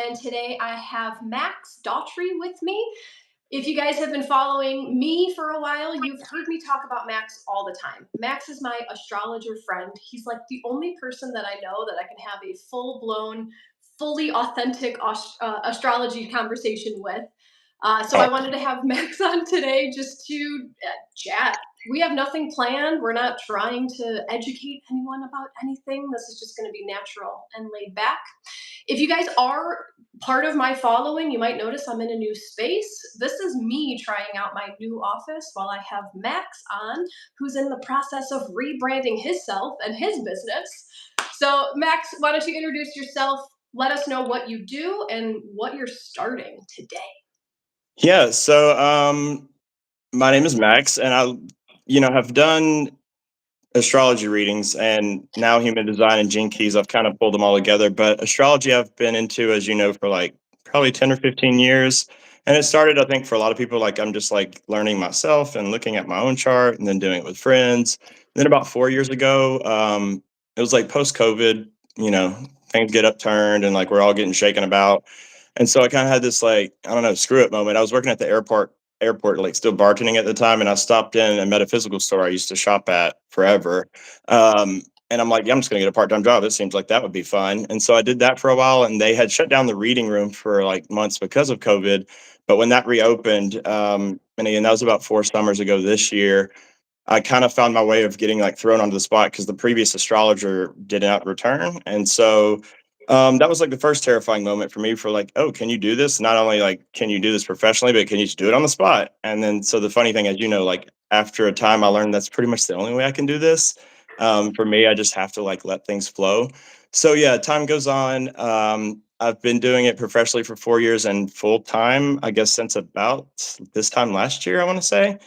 and today I have Max Dougherty with me. If you guys have been following me for a while, you've heard me talk about Max all the time. Max is my astrologer friend. He's like the only person that I know that I can have a full blown, fully authentic astrology conversation with. So I wanted to have Max on today just to chat. We have nothing planned. We're not trying to educate anyone about anything. This is just going to be natural and laid back. If you guys are part of my following, you might notice I'm in a new space. This is me trying out my new office while I have Max on, who's in the process of rebranding himself and his business. So, Max, why don't you introduce yourself? Let us know what you do and what you're starting today. Yeah, so my name is Max, and have done astrology readings and now human design and gene keys. I've kind of pulled them all together, but astrology I've been into, as you know, for like probably 10 or 15 years. And it started, I think, for a lot of people, like I'm just like learning myself and looking at my own chart and then doing it with friends. Then about 4 years ago, it was like post-COVID, you know, things get upturned and like we're all getting shaken about. And so I kind of had this like, I don't know, screw it moment. I was working at the airport, like still bartending at the time, and I stopped in a metaphysical store I used to shop at forever. And I'm like, yeah, I'm just gonna get a part-time job. It seems like that would be fun. And so I did that for a while, and they had shut down the reading room for like months because of COVID. But when that reopened, and again, that was about 4 summers ago this year, I kind of found my way of getting like thrown onto the spot because the previous astrologer did not return. And so that was like the first terrifying moment for me for like, oh, can you do this? Not only like, can you do this professionally, but can you just do it on the spot? And then, so the funny thing is, like after a time, I learned that's pretty much the only way I can do this. For me, I just have to like let things flow. So yeah, time goes on. I've been doing it professionally for 4 years and full time, I guess, since about this time last year, I want to say.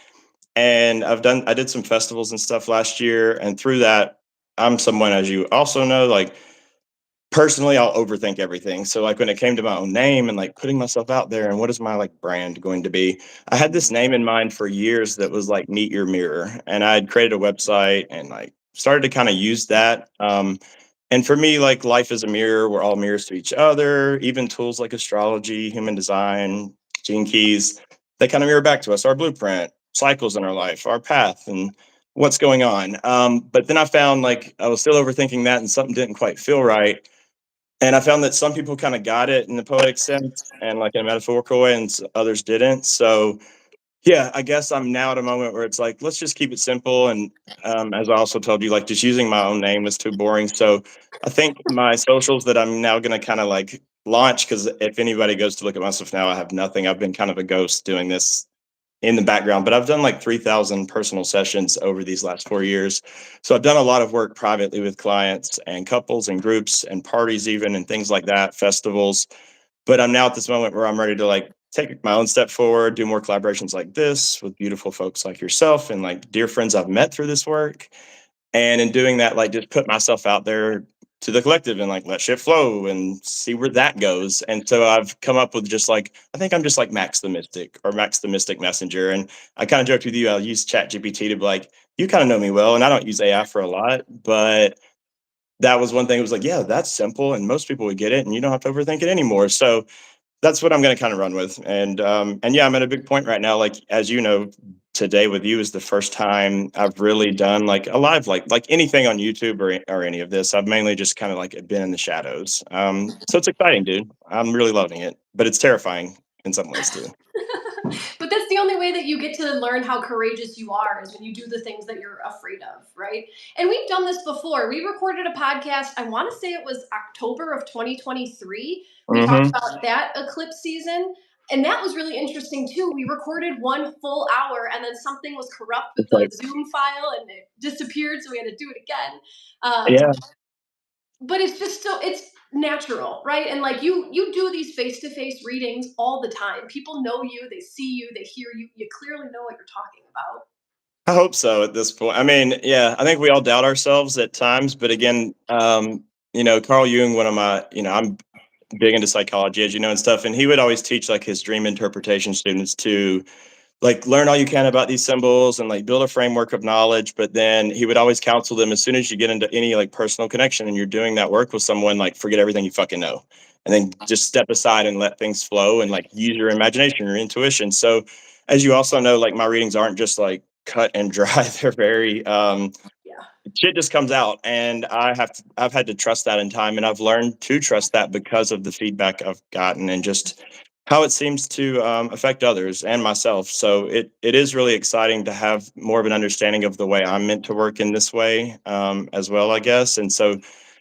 And I did some festivals and stuff last year. And through that, I'm someone, as you also know, like personally, I'll overthink everything. So like when it came to my own name and like putting myself out there and what is my like brand going to be, I had this name in mind for years that was like Meet Your Mirror. And I had created a website and like started to kind of use that. And for me, like life is a mirror. We're all mirrors to each other. Even tools like astrology, human design, gene keys, they kind of mirror back to us, our blueprint, cycles in our life, our path, and what's going on. But then I found like I was still overthinking that and something didn't quite feel right. And I found that some people kind of got it in the poetic sense and like in a metaphorical way, and others didn't. So yeah, I guess I'm now at a moment where it's like, let's just keep it simple. And as I also told you, like just using my own name was too boring. So I think my socials that I'm now going to kind of like launch, because if anybody goes to look at my stuff now, I have nothing. I've been kind of a ghost doing this in the background, but I've done like 3,000 personal sessions over these last 4 years. So I've done a lot of work privately with clients and couples and groups and parties, even, and things like that, festivals. But I'm now at this moment where I'm ready to like take my own step forward, do more collaborations like this with beautiful folks like yourself and like dear friends I've met through this work. And in doing that, like just put myself out there to the collective and like let shit flow and see where that goes. And so I've come up with just like, I think I'm just like Max the Mystic or Max the Mystic Messenger. And I kind of joked with you, I'll use Chat GPT to be like, you kind of know me well. And I don't use AI for a lot, but that was one thing. It was like, yeah, that's simple. And most people would get it and you don't have to overthink it anymore. So that's what I'm going to kind of run with. And yeah, I'm at a big point right now. Like, as you know, today with you is the first time I've really done like a live, like anything on YouTube or any of this. I've mainly just kind of like been in the shadows. So it's exciting, dude. I'm really loving it, but it's terrifying in some ways too. But that's the only way that you get to learn how courageous you are is when you do the things that you're afraid of, right? And we've done this before. We recorded a podcast, I want to say it was October of 2023. We talked Mm-hmm. about that eclipse season. And that was really interesting too. We recorded 1 full hour and then something was corrupt with It's the like, Zoom file and it disappeared. So we had to do it again. Um, yeah, but it's just so it's natural, right? And like you do these face-to-face readings all the time. People know you, they see you, they hear you, you clearly know what you're talking about. I hope so at this point. I mean, yeah, I think we all doubt ourselves at times, but again, Carl Jung, one of my, I'm big into psychology, as you know, and stuff. And he would always teach like his dream interpretation students to like learn all you can about these symbols and like build a framework of knowledge. But then he would always counsel them, as soon as you get into any like personal connection and you're doing that work with someone, like forget everything you fucking know. and then just step aside and let things flow and like use your imagination, your intuition. So as you also know, like my readings aren't just like cut and dry. They're very Yeah. shit just comes out, and I've had to trust that in time, and I've learned to trust that because of the feedback I've gotten and just how it seems to affect others and myself. So it is really exciting to have more of an understanding of the way I'm meant to work in this way, as well, I guess. And so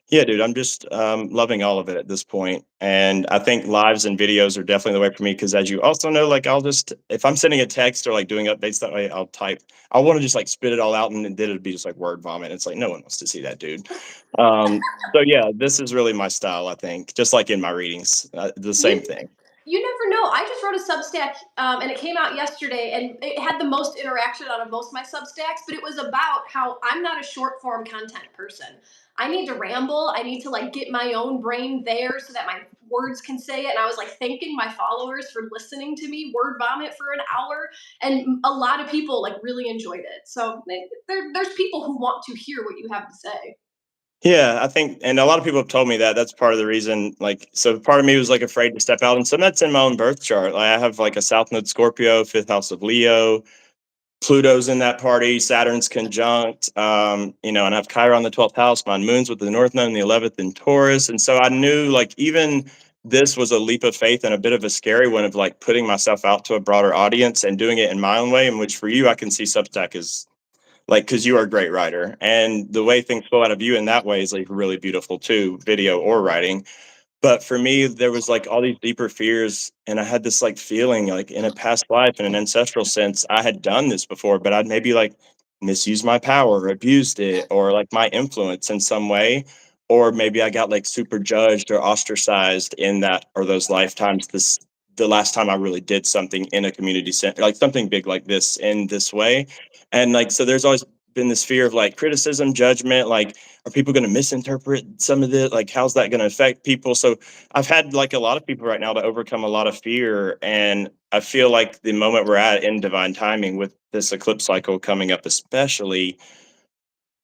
yeah, dude, I'm just loving all of it at this point. And I think lives and videos are definitely the way for me because, as you also know, like I'll just, if I'm sending a text or like doing updates that way, I'll type. I want to just like spit it all out, and then it'd be just like word vomit. It's like no one wants to see that, dude. Um, so yeah, this is really my style. I think, just like in my readings, the same You thing. You never know. I just wrote a Substack, and it came out yesterday, and it had the most interaction out of most of my Substacks. But it was about how I'm not a short form content person. I need to ramble. I need to like get my own brain there so that my words can say it. And I was like thanking my followers for listening to me word vomit for an hour, and a lot of people like really enjoyed it. So there's people who want to hear what you have to say. Yeah, I think, and a lot of people have told me that that's part of the reason. Like, so part of me was like afraid to step out, and some that's in my own birth chart. Like, I have like a South Node Scorpio, fifth house of Leo, Pluto's in that party, Saturn's conjunct, and I have Chiron the 12th house, my moon's with the North Node in the 11th in Taurus. And so I knew like even this was a leap of faith and a bit of a scary one of like putting myself out to a broader audience and doing it in my own way, in which for you, I can see Substack is like, because you are a great writer. And the way things flow out of you in that way is like really beautiful too, video or writing. But for me, there was like all these deeper fears, and I had this like feeling like in a past life, in an ancestral sense, I had done this before, but I'd maybe like misused my power, abused it, or like my influence in some way. Or maybe I got like super judged or ostracized in that or those lifetimes. The last time I really did something in a community center, like something big like this in this way. And like, so there's always been this fear of like criticism, judgment, like, are people going to misinterpret some of it? Like, how's that going to affect people? So I've had like a lot of people right now to overcome a lot of fear. And I feel like the moment we're at in divine timing with this eclipse cycle coming up, especially,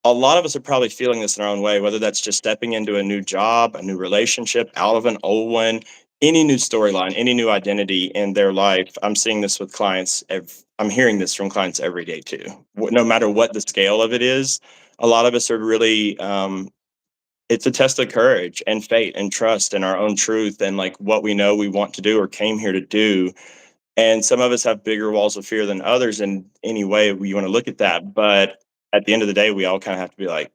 a lot of us are probably feeling this in our own way, whether that's just stepping into a new job, a new relationship, out of an old one, any new storyline, any new identity in their life. I'm seeing this with clients. I'm hearing this from clients every day too. No matter what the scale of it is, a lot of us are really it's a test of courage and fate and trust in our own truth and like what we know we want to do or came here to do. And some of us have bigger walls of fear than others in any way we want to look at that. But at the end of the day, we all kind of have to be like,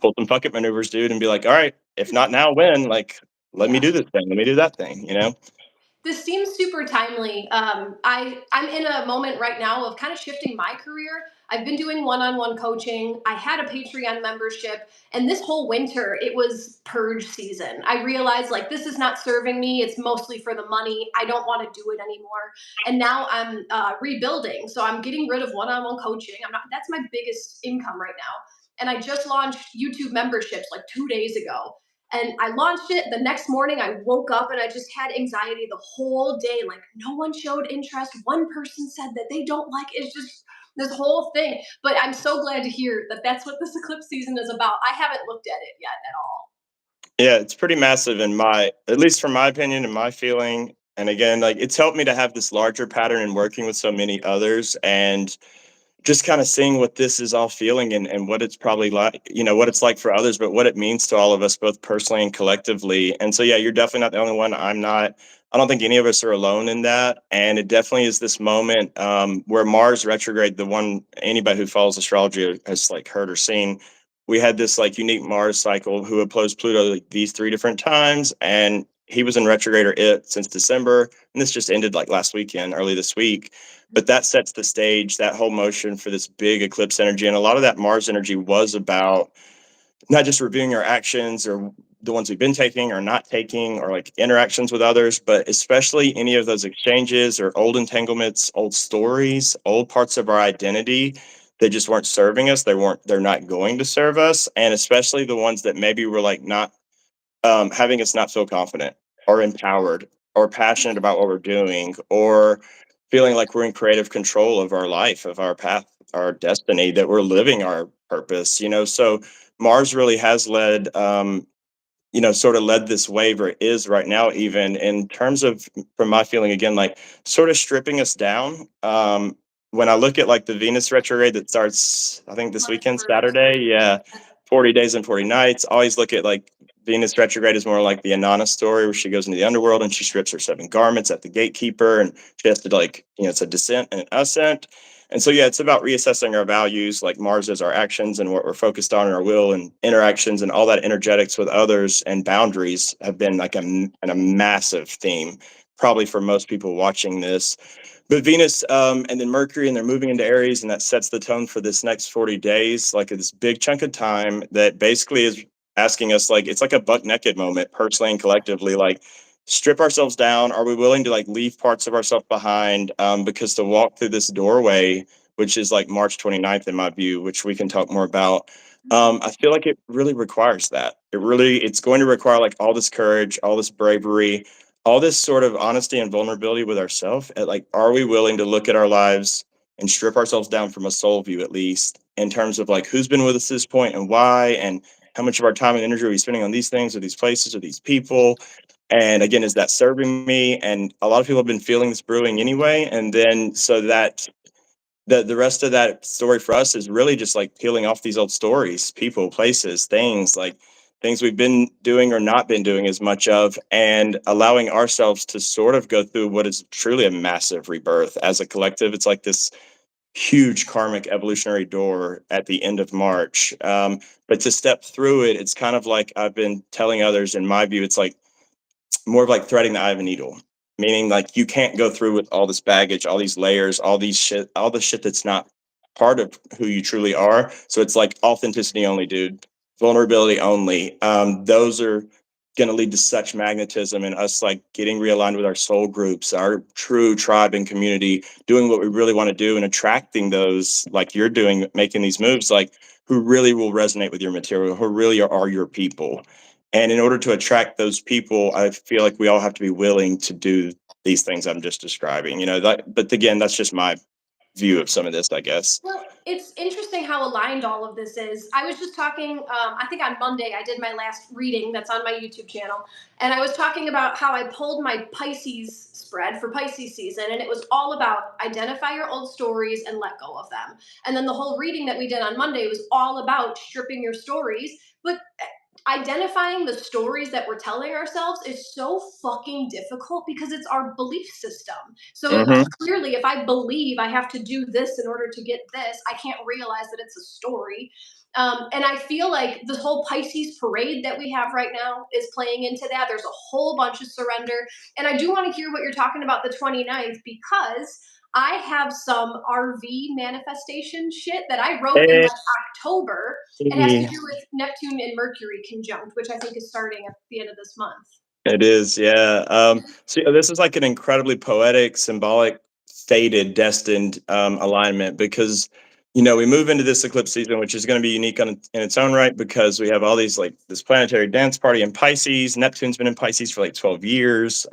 pull some fuck it maneuvers, dude, and be like, all right, if not now, when? Like, let me Yeah. do this thing. Let me do that thing, you know? This seems super timely. I'm in a moment right now of kind of shifting my career. I've been doing one-on-one coaching. I had a Patreon membership, and this whole winter it was purge season. I realized like this is not serving me. It's mostly for the money. I don't want to do it anymore. And now I'm rebuilding. So I'm getting rid of one-on-one coaching. I'm not. That's my biggest income right now. And I just launched YouTube memberships like 2 days ago, and I launched it. The next morning, I woke up and I just had anxiety the whole day. Like, no one showed interest. One person said that they don't like it. It's just this whole thing. But I'm so glad to hear that that's what this eclipse season is about. I haven't looked at it yet at all. Yeah, it's pretty massive in my, at least from my opinion and my feeling. And again, like it's helped me to have this larger pattern in working with so many others. And just kind of seeing what this is all feeling and what it's probably like, what it's like for others, but what it means to all of us, both personally and collectively. And so, yeah, you're definitely not the only one. I'm not. I don't think any of us are alone in that. And it definitely is this moment where Mars retrograde, the one anybody who follows astrology has like heard or seen. We had this like unique Mars cycle who opposed Pluto like these three different times. And he was in retrograde or it since December. And this just ended like last weekend, early this week, but that sets the stage, that whole motion for this big eclipse energy. And a lot of that Mars energy was about not just reviewing our actions or the ones we've been taking or not taking or like interactions with others, but especially any of those exchanges or old entanglements, old stories, old parts of our identity that just weren't serving us. They're not going to serve us. And especially the ones that maybe were like not having us not feel confident or empowered or passionate about what we're doing or feeling like we're in creative control of our life, of our path, our destiny, that we're living our purpose. So Mars really has led sort of led this wave, or is right now, even in terms of, from my feeling again, like sort of stripping us down. When I look at like the Venus retrograde that starts, I think this March weekend, 1st. Saturday, yeah, 40 days and 40 nights. Always look at like Venus retrograde is more like the Inanna story, where she goes into the underworld and she strips her 7 garments at the gatekeeper, and she has to like, it's a descent and an ascent. And so, yeah, it's about reassessing our values, like Mars is our actions and what we're focused on in our will and interactions, and all that energetics with others and boundaries have been like a massive theme, probably for most people watching this. But Venus, and then Mercury, and they're moving into Aries, and that sets the tone for this next 40 days, like this big chunk of time that basically is asking us, like, it's like a buck naked moment, personally and collectively, like, strip ourselves down. Are we willing to like leave parts of ourselves behind? Because to walk through this doorway, which is like March 29th in my view, which we can talk more about, I feel like it really requires that. It's going to require like all this courage, all this bravery, all this sort of honesty and vulnerability with ourselves. Like, are we willing to look at our lives and strip ourselves down from a soul view, at least in terms of like who's been with us at this point and why, and how much of our time and energy are we spending on these things or these places or these people? And again, is that serving me? And a lot of people have been feeling this brewing anyway. And then so that the rest of that story for us is really just like peeling off these old stories, people, places, things, like things we've been doing or not been doing as much of, and allowing ourselves to sort of go through what is truly a massive rebirth as a collective. It's like this huge karmic evolutionary door at the end of March. But to step through it, it's kind of like I've been telling others, in my view, it's like more of like threading the eye of a needle, meaning like you can't go through with all this baggage, all these layers, all the shit that's not part of who you truly are. So it's like authenticity only, dude, vulnerability only. Those are going to lead to such magnetism, and us like getting realigned with our soul groups, our true tribe and community, doing what we really want to do, and attracting those like you're doing, making these moves, like who really will resonate with your material, who really are your people. And in order to attract those people, I feel like we all have to be willing to do these things I'm just describing. But again, that's just my view of some of this, I guess. Well, it's interesting how aligned all of this is. I was just talking, I think on Monday, I did my last reading that's on my YouTube channel. And I was talking about how I pulled my Pisces spread for Pisces season. And it was all about identify your old stories and let go of them. And then the whole reading that we did on Monday was all about stripping your stories. But identifying the stories that we're telling ourselves is so fucking difficult because it's our belief system. So Hmm. clearly, if I believe I have to do this in order to get this, I can't realize that it's a story. And I feel like the whole Pisces parade that we have right now is playing into that. There's a whole bunch of surrender. And I do want to hear what you're talking about the 29th, because I have some RV manifestation shit that I wrote in like October. It has to Hey. do with Neptune and Mercury conjunct, which I think is starting at the end of this month. It is, yeah. So this is like an incredibly poetic, symbolic, fated, destined alignment, because we move into this eclipse season, which is going to be unique in its own right, because we have all these like this planetary dance party in Pisces. Neptune's been in Pisces for like 12 years.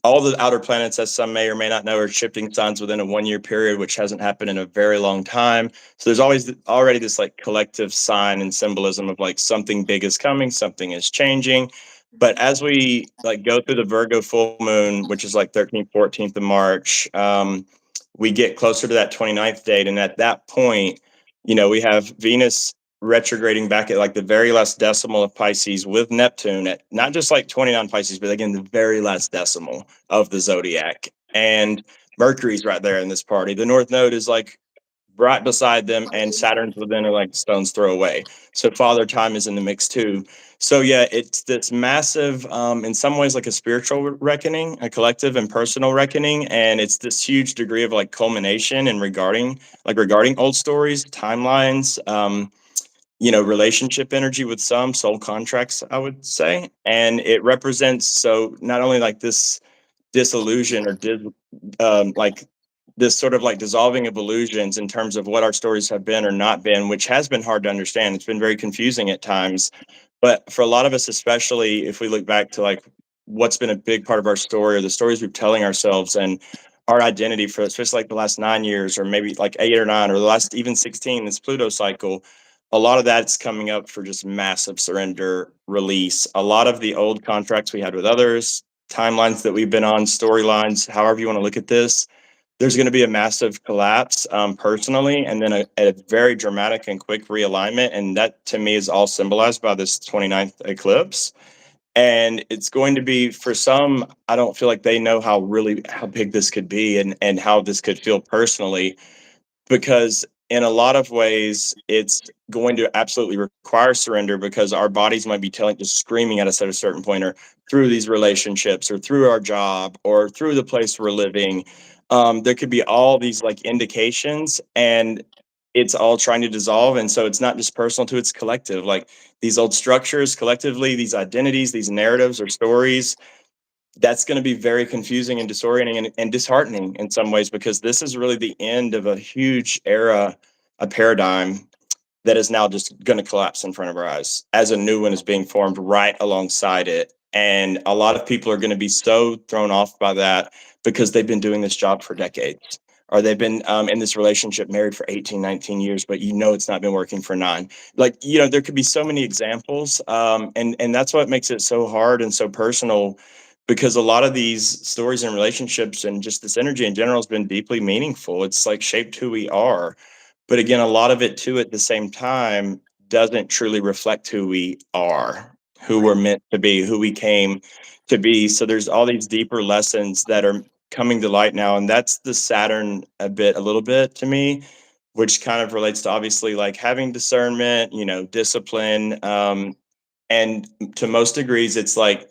All the outer planets, as some may or may not know, are shifting signs within a 1 year period, which hasn't happened in a very long time. So there's always already this like collective sign and symbolism of like something big is coming, something is changing. But as we like go through the Virgo full moon, which is like 13th, 14th of March, we get closer to that 29th date. And at that point, we have Venus retrograding back at like the very last decimal of Pisces with Neptune at not just like 29 Pisces, but again, the very last decimal of the zodiac. And Mercury's right there in this party. The North Node is like right beside them, and Saturn's within a like stone's throw away. So Father Time is in the mix too. So yeah, it's this massive, in some ways, like a spiritual reckoning, a collective and personal reckoning, and it's this huge degree of like culmination and regarding old stories, timelines, relationship energy with some soul contracts, I would say. And it represents, so not only like this disillusion or like this sort of like dissolving of illusions in terms of what our stories have been or not been, which has been hard to understand. It's been very confusing at times. But for a lot of us, especially if we look back to like what's been a big part of our story, or the stories we're telling ourselves and our identity, for especially like the last 9 years, or maybe like 8 or 9, or the last even 16, this Pluto cycle, a lot of that's coming up for just massive surrender release. A lot of the old contracts we had with others, timelines that we've been on, storylines, however you want to look at this, there's going to be a massive collapse personally, and then a very dramatic and quick realignment. And that to me is all symbolized by this 29th eclipse. And it's going to be, for some, I don't feel like they know how big this could be, and how this could feel personally, because in a lot of ways it's going to absolutely require surrender, because our bodies might be telling, just screaming at us at a certain point, or through these relationships, or through our job, or through the place we're living. There could be all these like indications, and it's all trying to dissolve. And so it's not just personal to, it's collective, like these old structures collectively, these identities, these narratives or stories. That's going to be very confusing and disorienting, and disheartening in some ways, because this is really the end of a huge era, a paradigm that is now just going to collapse in front of our eyes as a new one is being formed right alongside it. And a lot of people are going to be so thrown off by that, because they've been doing this job for decades, or they've been in this relationship married for 18, 19 years, but it's not been working for 9. Like, there could be so many examples. And that's what makes it so hard and so personal, because a lot of these stories and relationships and just this energy in general has been deeply meaningful. It's like shaped who we are. But again, a lot of it too, at the same time, doesn't truly reflect who we are, who we're meant to be, who we came to be. So there's all these deeper lessons that are coming to light now. And that's the Saturn a little bit to me, which kind of relates to obviously like having discernment, discipline. And to most degrees, it's like,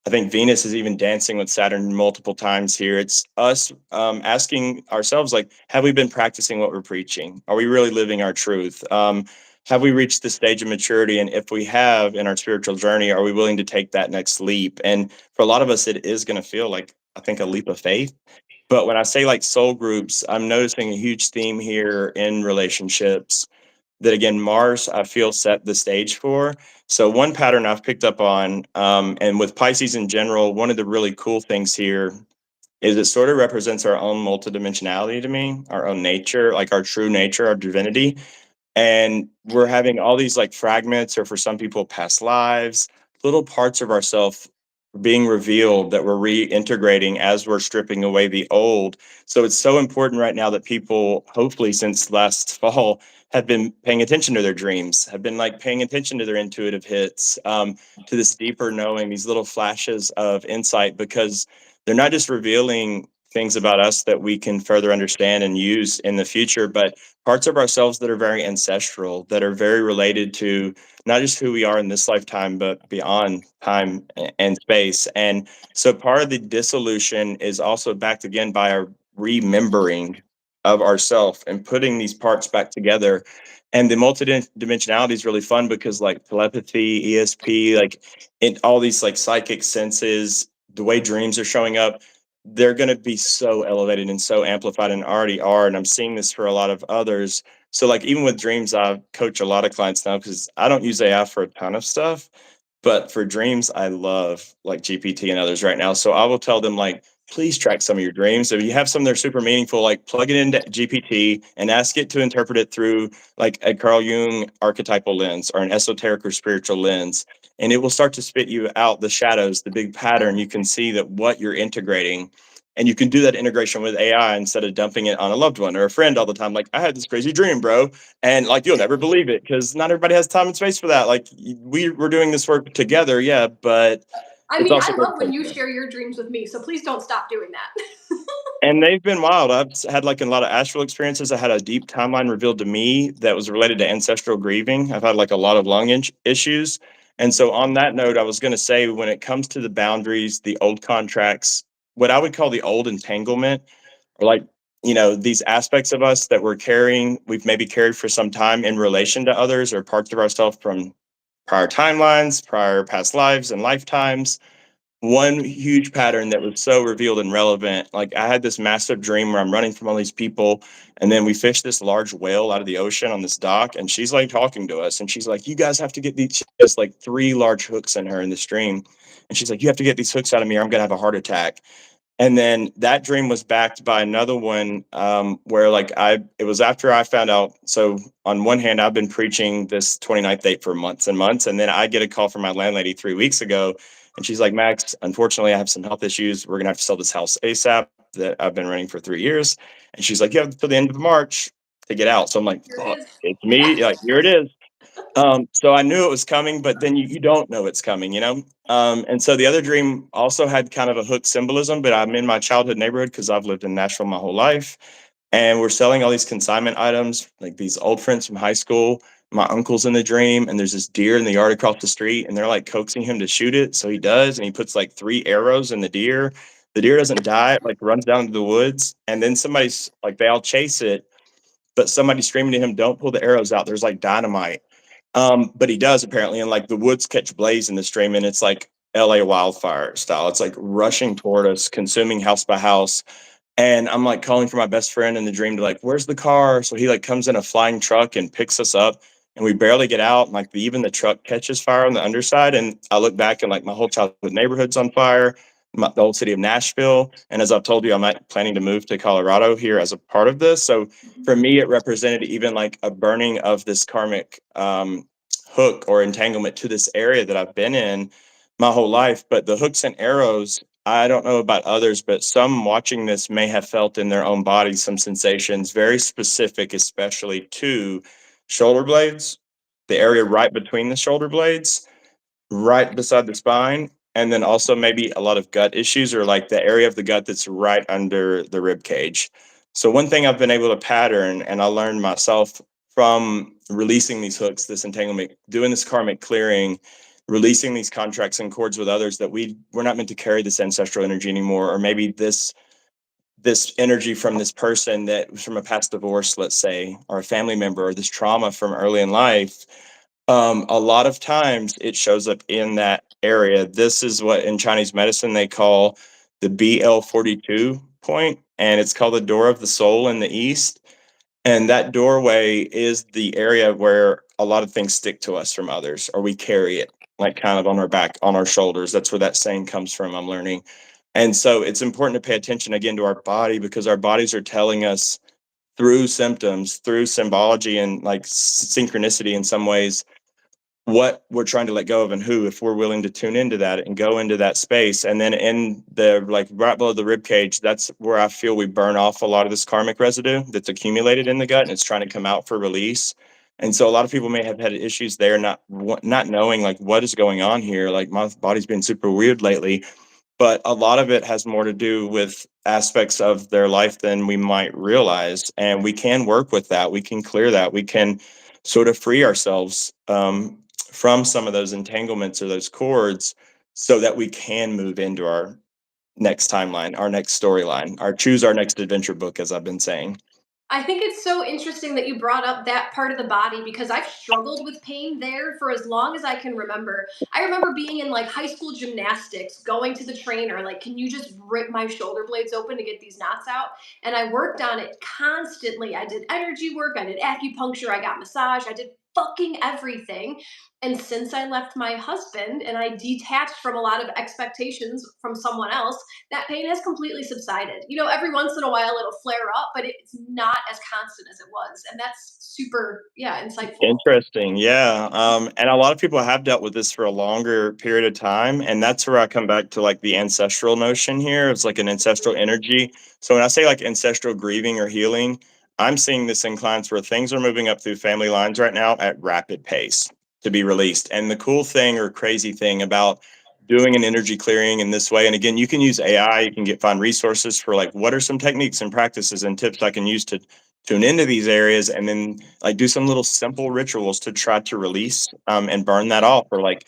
I think Venus is even dancing with Saturn multiple times here. It's us asking ourselves, like, have we been practicing what we're preaching? Are we really living our truth? Have we reached the stage of maturity? And if we have in our spiritual journey, are we willing to take that next leap? And for a lot of us, it is going to feel like, I think, a leap of faith. But when I say like soul groups, I'm noticing a huge theme here in relationships that, again, Mars, I feel, set the stage for. So one pattern I've picked up on, and with Pisces in general, one of the really cool things here is it sort of represents our own multidimensionality to me, our own nature, like our true nature, our divinity. And we're having all these like fragments, or for some people, past lives, little parts of ourselves being revealed that we're reintegrating as we're stripping away the old. So it's so important right now that people, hopefully since last fall, have been paying attention to their dreams, have been like paying attention to their intuitive hits, to this deeper knowing, these little flashes of insight, because they're not just revealing things about us that we can further understand and use in the future, but parts of ourselves that are very ancestral, that are very related to not just who we are in this lifetime, but beyond time and space. And so part of the dissolution is also backed again by our remembering of ourself and putting these parts back together. And the multidimensionality is really fun, because like telepathy, ESP, like in all these like psychic senses, the way dreams are showing up, they're going to be so elevated and so amplified, and already are. And I'm seeing this for a lot of others. So like even with dreams, I coach a lot of clients now, because I don't use AI for a ton of stuff, but for dreams, I love like GPT and others right now. So I will tell them, like, please track some of your dreams. If you have some that are super meaningful, like plug it into GPT and ask it to interpret it through like a Carl Jung archetypal lens, or an esoteric or spiritual lens. And it will start to spit you out the shadows, the big pattern. You can see that what you're integrating, and you can do that integration with AI instead of dumping it on a loved one or a friend all the time. Like, I had this crazy dream, bro. And like, you'll never believe it, because not everybody has time and space for that. Like, we're doing this work together. Yeah. But I it's mean, also I very love when you personal. share your dreams with me, so please don't stop doing that. And they've been wild. I've had like a lot of astral experiences. I had a deep timeline revealed to me that was related to ancestral grieving. I've had like a lot of lung issues. And so, on that note, I was going to say, when it comes to the boundaries, the old contracts, what I would call the old entanglement, or like, these aspects of us that we're carrying, we've maybe carried for some time in relation to others, or parts of ourselves from prior timelines, prior past lives and lifetimes. One huge pattern that was so revealed and relevant, like, I had this massive dream where I'm running from all these people, and then we fished this large whale out of the ocean on this dock, and she's like talking to us, and she's like, you guys have to get these, just like 3 large hooks in her in the stream, and she's like, you have to get these hooks out of me, or I'm gonna have a heart attack. And then that dream was backed by another one, where like it was after I found out. So on one hand, I've been preaching this 29th date for months and months. And then I get a call from my landlady 3 weeks ago. And she's like, Max, unfortunately, I have some health issues. We're going to have to sell this house ASAP that I've been renting for 3 years. And she's like, you have until the end of March to get out. So I'm like, Here it fuck, is. it's Yeah. me. Like, here it is. So I knew it was coming, but then you don't know it's coming, you know? And so the other dream also had kind of a hook symbolism, but I'm in my childhood neighborhood because I've lived in Nashville my whole life. And we're selling all these consignment items, like these old friends from high school. My uncle's in the dream, and there's this deer in the yard across the street, and they're like coaxing him to shoot it. So he does, and he puts like 3 arrows in the deer. The deer doesn't die, it like runs down into the woods, and then somebody's like, they all chase it, but somebody's screaming to him, don't pull the arrows out. There's like dynamite. But he does apparently, and like the woods catch blaze in the stream, and it's like LA wildfire style. It's like rushing toward us, consuming house by house. And I'm like calling for my best friend in the dream to like, where's the car? So he like comes in a flying truck and picks us up, and we barely get out. And like even the truck catches fire on the underside. And I look back and like my whole childhood neighborhood's on fire, the old city of Nashville. And as I've told you, I'm not planning to move to Colorado here as a part of this. So for me, it represented even like a burning of this karmic hook or entanglement to this area that I've been in my whole life. But the hooks and arrows, I don't know about others, but some watching this may have felt in their own bodies some sensations very specific, especially to shoulder blades, the area right between the shoulder blades, right beside the spine, and then also maybe a lot of gut issues or like the area of the gut that's right under the rib cage. So one thing I've been able to pattern, and I learned myself from releasing these hooks, this entanglement, doing this karmic clearing, releasing these contracts and cords with others, that we're not meant to carry this ancestral energy anymore, or maybe this energy from this person that was from a past divorce, let's say, or a family member, or this trauma from early in life. A lot of times it shows up in that area. This is what in Chinese medicine they call the BL42 point, and it's called the door of the soul in the east. And that doorway is the area where a lot of things stick to us from others, or we carry it like kind of on our back, on our shoulders. That's where that saying comes from, I'm learning. And so it's important to pay attention again to our body, because our bodies are telling us through symptoms, through symbology and like synchronicity in some ways, what we're trying to let go of and who, if we're willing to tune into that and go into that space. And then in the like right below the rib cage, that's where I feel we burn off a lot of this karmic residue that's accumulated in the gut, and it's trying to come out for release. And so a lot of people may have had issues there, not knowing like what is going on here. Like my body's been super weird lately, but a lot of it has more to do with aspects of their life than we might realize. And we can work with that. We can clear that. We can sort of free ourselves from some of those entanglements or those cords, so that we can move into our next timeline, our next storyline, our choose our next adventure book, as I've been saying. I think it's so interesting that you brought up that part of the body because I've struggled with pain there for as long as I can remember. I remember being in like high school gymnastics, going to the trainer, like, can you just rip my shoulder blades open to get these knots out? And I worked on it constantly. I did energy work, I did acupuncture, I got massage, I did fucking everything. And since I left my husband and I detached from a lot of expectations from someone else, that pain has completely subsided. You know, every once in a while it'll flare up, but it's not as constant as it was. And that's super, yeah, insightful. Interesting. Yeah. And a lot of people have dealt with this for a longer period of time. And that's where I come back to like the ancestral notion here. It's like an ancestral energy. So when I say like ancestral grieving or healing, I'm seeing this in clients where things are moving up through family lines right now at rapid pace to be released. And the cool thing or crazy thing about doing an energy clearing in this way, and again, you can use AI, you can find resources for like what are some techniques and practices and tips I can use to tune into these areas, and then like do some little simple rituals to try to release and burn that off, or like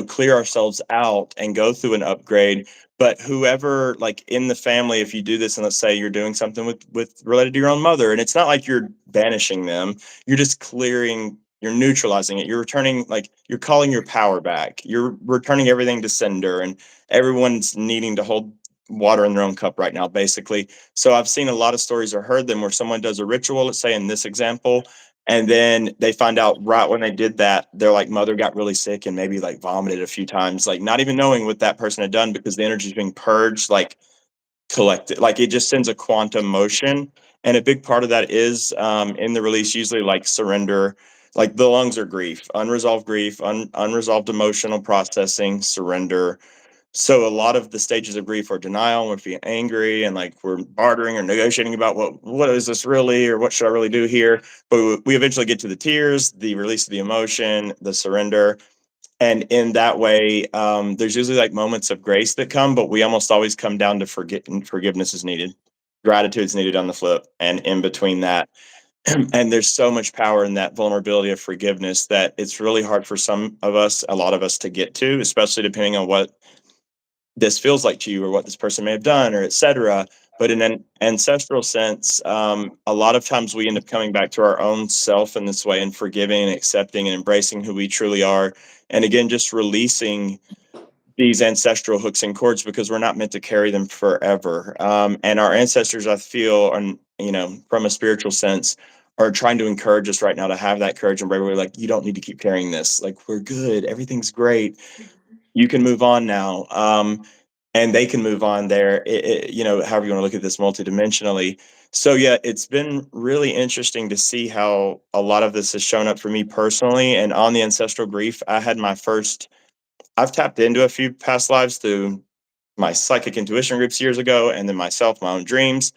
clear ourselves out and go through an upgrade. But whoever like in the family, if you do this, and let's say you're doing something with related to your own mother, and it's not like you're banishing them, you're just clearing, you're neutralizing it, you're returning, like you're calling your power back, you're returning everything to sender, and everyone's needing to hold water in their own cup right now, basically. So I've seen a lot of stories or heard them where someone does a ritual, let's say in this example, and then they find out right when they did that, their like mother got really sick and maybe like vomited a few times, like not even knowing what that person had done, because the energy is being purged, like collected. Like it just sends a quantum motion. And a big part of that is in the release, usually like surrender, like the lungs are grief, unresolved emotional processing, surrender. So a lot of the stages of grief are denial, we're feeling angry and like we're bartering or negotiating about what is this really, or what should I really do here? But we eventually get to the tears, the release of the emotion, the surrender. And in that way, there's usually like moments of grace that come, but we almost always come down to forgiveness is needed. Gratitude is needed on the flip. And in between that, and there's so much power in that vulnerability of forgiveness that it's really hard for some of us, a lot of us to get to, especially depending on what this feels like to you or what this person may have done or etc. But in an ancestral sense, a lot of times we end up coming back to our own self in this way and forgiving and accepting and embracing who we truly are. And again, just releasing these ancestral hooks and cords because we're not meant to carry them forever. And our ancestors, I feel, and from a spiritual sense, are trying to encourage us right now to have that courage and bravery. Like, you don't need to keep carrying this. Like, we're good. Everything's great. You can move on now. And they can move on there, however you want to look at this multidimensionally. So yeah, it's been really interesting to see how a lot of this has shown up for me personally. And on the ancestral grief, I've tapped into a few past lives through my psychic intuition groups years ago, and then myself, my own dreams.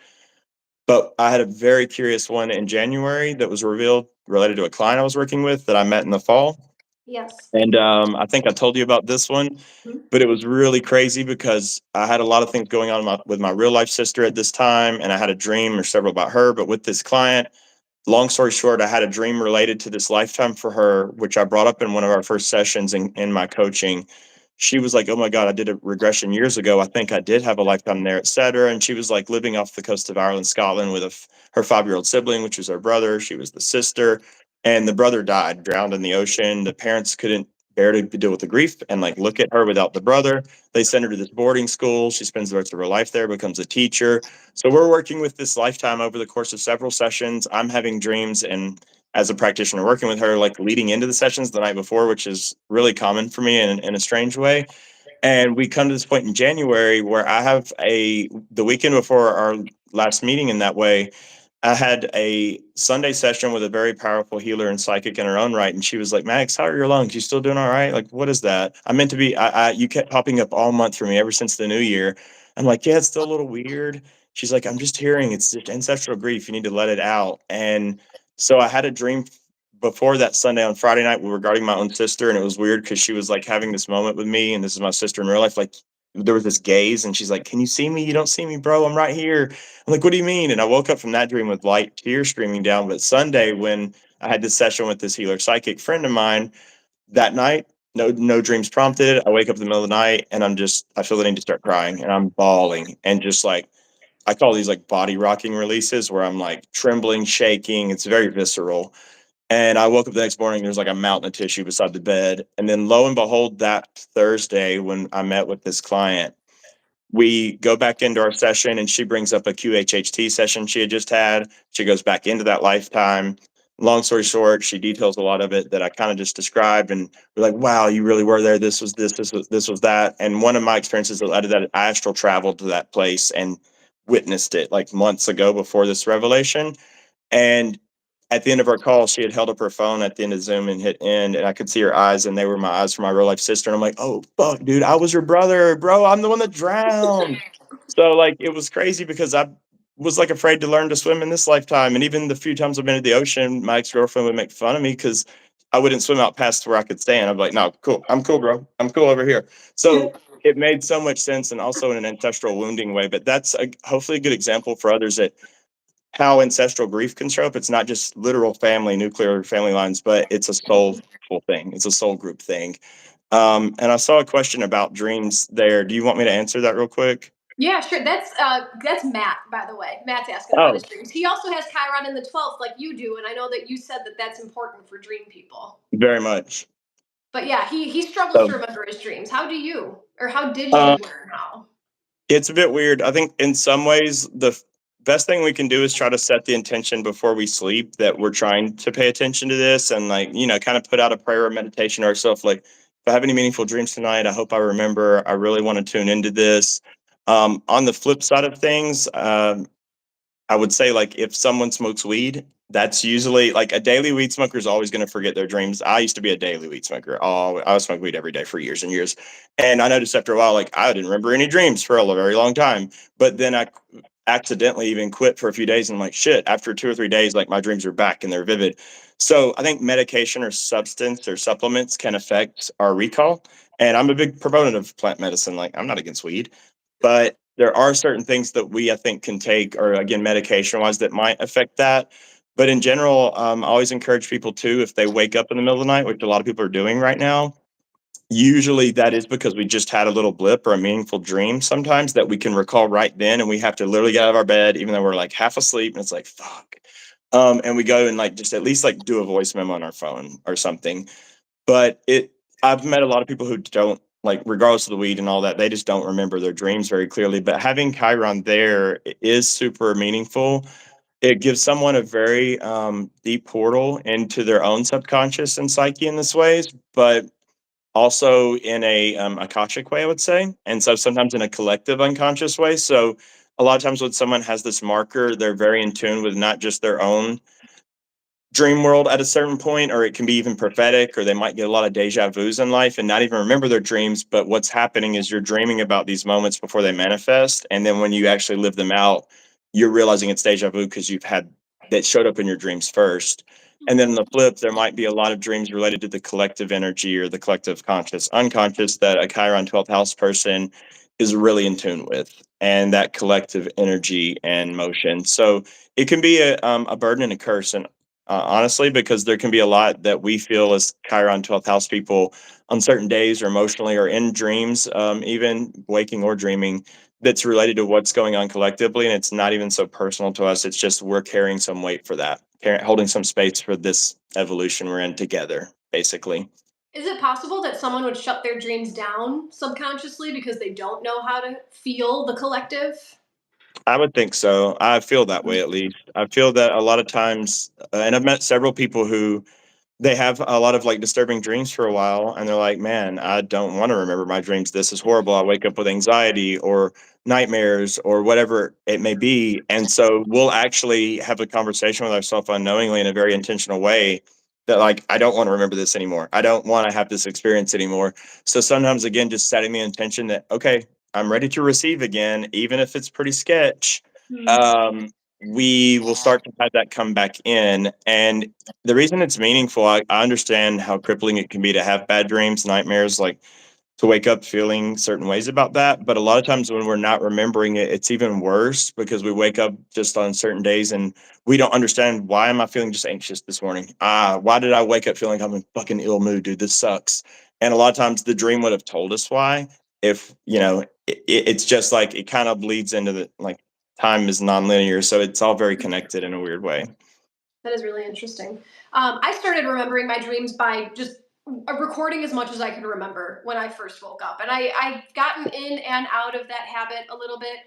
But I had a very curious one in January that was revealed related to a client I was working with that I met in the fall. Yes. And I think I told you about this one, Mhm. but it was really crazy because I had a lot of things going on with my real life sister at this time, and I had a dream or several about her. But with this client, long story short, I had a dream related to this lifetime for her, which I brought up in one of our first sessions in my coaching. She was like, "Oh my God, I did a regression years ago. I think I did have a lifetime there, etc." And she was like living off the coast of Ireland, Scotland, with her 5-year-old sibling, which was her brother. She was the sister, and the brother died, drowned in the ocean. The parents couldn't bear to deal with the grief and like look at her without the brother. They send her to this boarding school. She spends the rest of her life there, becomes a teacher. So we're working with this lifetime over the course of several sessions. I'm having dreams, and as a practitioner working with her, like leading into the sessions the night before, which is really common for me in a strange way. And we come to this point in January where I have the weekend before our last meeting in that way, I had a Sunday session with a very powerful healer and psychic in her own right. And she was like, "Max, how are your lungs? You still doing all right? Like, what is that?" I meant to be, you kept popping up all month for me ever since the new year. I'm like, "Yeah, it's still a little weird." She's like, "I'm just hearing it's just ancestral grief. You need to let it out." And so I had a dream before that Sunday on Friday night regarding my own sister. And it was weird because she was like having this moment with me. And this is my sister in real life. Like, there was this gaze, and she's like, "Can you see me? You don't see me, bro. I'm right here." I'm like, "What do you mean?" And I woke up from that dream with light tears streaming down. But Sunday, when I had this session with this healer psychic friend of mine, that night, no dreams prompted. I wake up in the middle of the night and I feel the need to start crying, and I'm bawling, and just like, I call these like body rocking releases where I'm like trembling, shaking. It's very visceral. And I woke up the next morning, there's like a mountain of tissue beside the bed. And then lo and behold, that Thursday when I met with this client, we go back into our session, and she brings up a QHHT session she had just had. She goes back into that lifetime. Long story short, she details a lot of it that I kind of just described, and we're like, "Wow, you really were there. This was that." And one of my experiences that led to that, I astral traveled to that place and witnessed it like months ago before this revelation. And at the end of our call, she had held up her phone at the end of Zoom and hit end, and I could see her eyes, and they were my eyes for my real life sister. And I'm like, "Oh fuck, dude, I was your brother, bro. I'm the one that drowned." So like, it was crazy because I was like afraid to learn to swim in this lifetime, and even the few times I've been to the ocean, my ex girlfriend would make fun of me because I wouldn't swim out past where I could stand. I'm like, "No, cool. I'm cool, bro. I'm cool over here." So it made so much sense, and also in an ancestral wounding way. But that's hopefully a good example for others that how ancestral grief can show up. It's not just literal family, nuclear family lines, but it's a soulful thing. It's a soul group thing. And I saw a question about dreams there. Do you want me to answer that real quick? Yeah, sure. That's Matt, by the way. Matt's asking about his Oh, dreams. He also has Chiron in the 12th, like you do, and I know that you said that that's important for dream people. very much. But yeah, he struggles So, to remember his dreams. How do you, or how did you uh, learn how? it's a bit weird. I think in some ways, best thing we can do is try to set the intention before we sleep that we're trying to pay attention to this, and like, kind of put out a prayer or meditation to ourselves. Like, if I have any meaningful dreams tonight, I hope I remember. I really want to tune into this. On the flip side of things, I would say like if someone smokes weed, that's usually like a daily weed smoker is always going to forget their dreams. I used to be a daily weed smoker. Oh, I would smoke weed every day for years and years. And I noticed after a while, like I didn't remember any dreams for a very long time. But then I accidentally even quit for a few days and I'm like, shit, after 2 or 3 days, like my dreams are back and they're vivid. So I think medication or substance or supplements can affect our recall. And I'm a big proponent of plant medicine. Like I'm not against weed, but there are certain things that we, I think, can take, or again, medication wise, that might affect that. But in general, I always encourage people too, if they wake up in the middle of the night, which a lot of people are doing right now, usually that is because we just had a little blip or a meaningful dream sometimes that we can recall right then. And we have to literally get out of our bed, even though we're like half asleep. And it's like, fuck. And we go and like just at least like do a voice memo on our phone or something. But I've met a lot of people who don't like, regardless of the weed and all that, they just don't remember their dreams very clearly. But having Chiron there is super meaningful. It gives someone a very deep portal into their own subconscious and psyche in this ways, but also in a akashic way, I would say. And so sometimes in a collective unconscious way. So a lot of times when someone has this marker, they're very in tune with not just their own dream world at a certain point, or it can be even prophetic, or they might get a lot of deja vus in life and not even remember their dreams. But what's happening is you're dreaming about these moments before they manifest. And then when you actually live them out, you're realizing it's deja vu because you've had that showed up in your dreams first. And then on the flip, there might be a lot of dreams related to the collective energy or the collective conscious, unconscious that a Chiron 12th house person is really in tune with, and that collective energy and motion. So it can be a burden and a curse. And honestly, because there can be a lot that we feel as Chiron 12th house people on certain days or emotionally or in dreams, even waking or dreaming, that's related to what's going on collectively. And it's not even so personal to us. It's just we're carrying some weight for that, holding some space for this evolution we're in together, basically. Is it possible that someone would shut their dreams down subconsciously because they don't know how to feel the collective? I would think so. I feel that way at least. I feel that a lot of times, and I've met several people who they have a lot of like disturbing dreams for a while and they're like, man, I don't want to remember my dreams. This is horrible. I wake up with anxiety or nightmares or whatever it may be. And so we'll actually have a conversation with ourselves unknowingly in a very intentional way that like, I don't want to remember this anymore. I don't want to have this experience anymore. So sometimes again, just setting the intention that, okay, I'm ready to receive again, even if it's pretty sketch. Hmm. Um, we will start to have that come back in. And the reason it's meaningful, I understand how crippling it can be to have bad dreams, nightmares, like to wake up feeling certain ways about that. But a lot of times when we're not remembering it, it's even worse because we wake up just on certain days and we don't understand, why am I feeling just anxious this morning? Why did I wake up feeling I'm in fucking ill mood, dude? This sucks. And a lot of times the dream would have told us why. If it's just like it kind of bleeds into the like time is nonlinear, so it's all very connected in a weird way. That is really interesting. I started remembering my dreams by just recording as much as I could remember when I first woke up. And I've gotten in and out of that habit a little bit.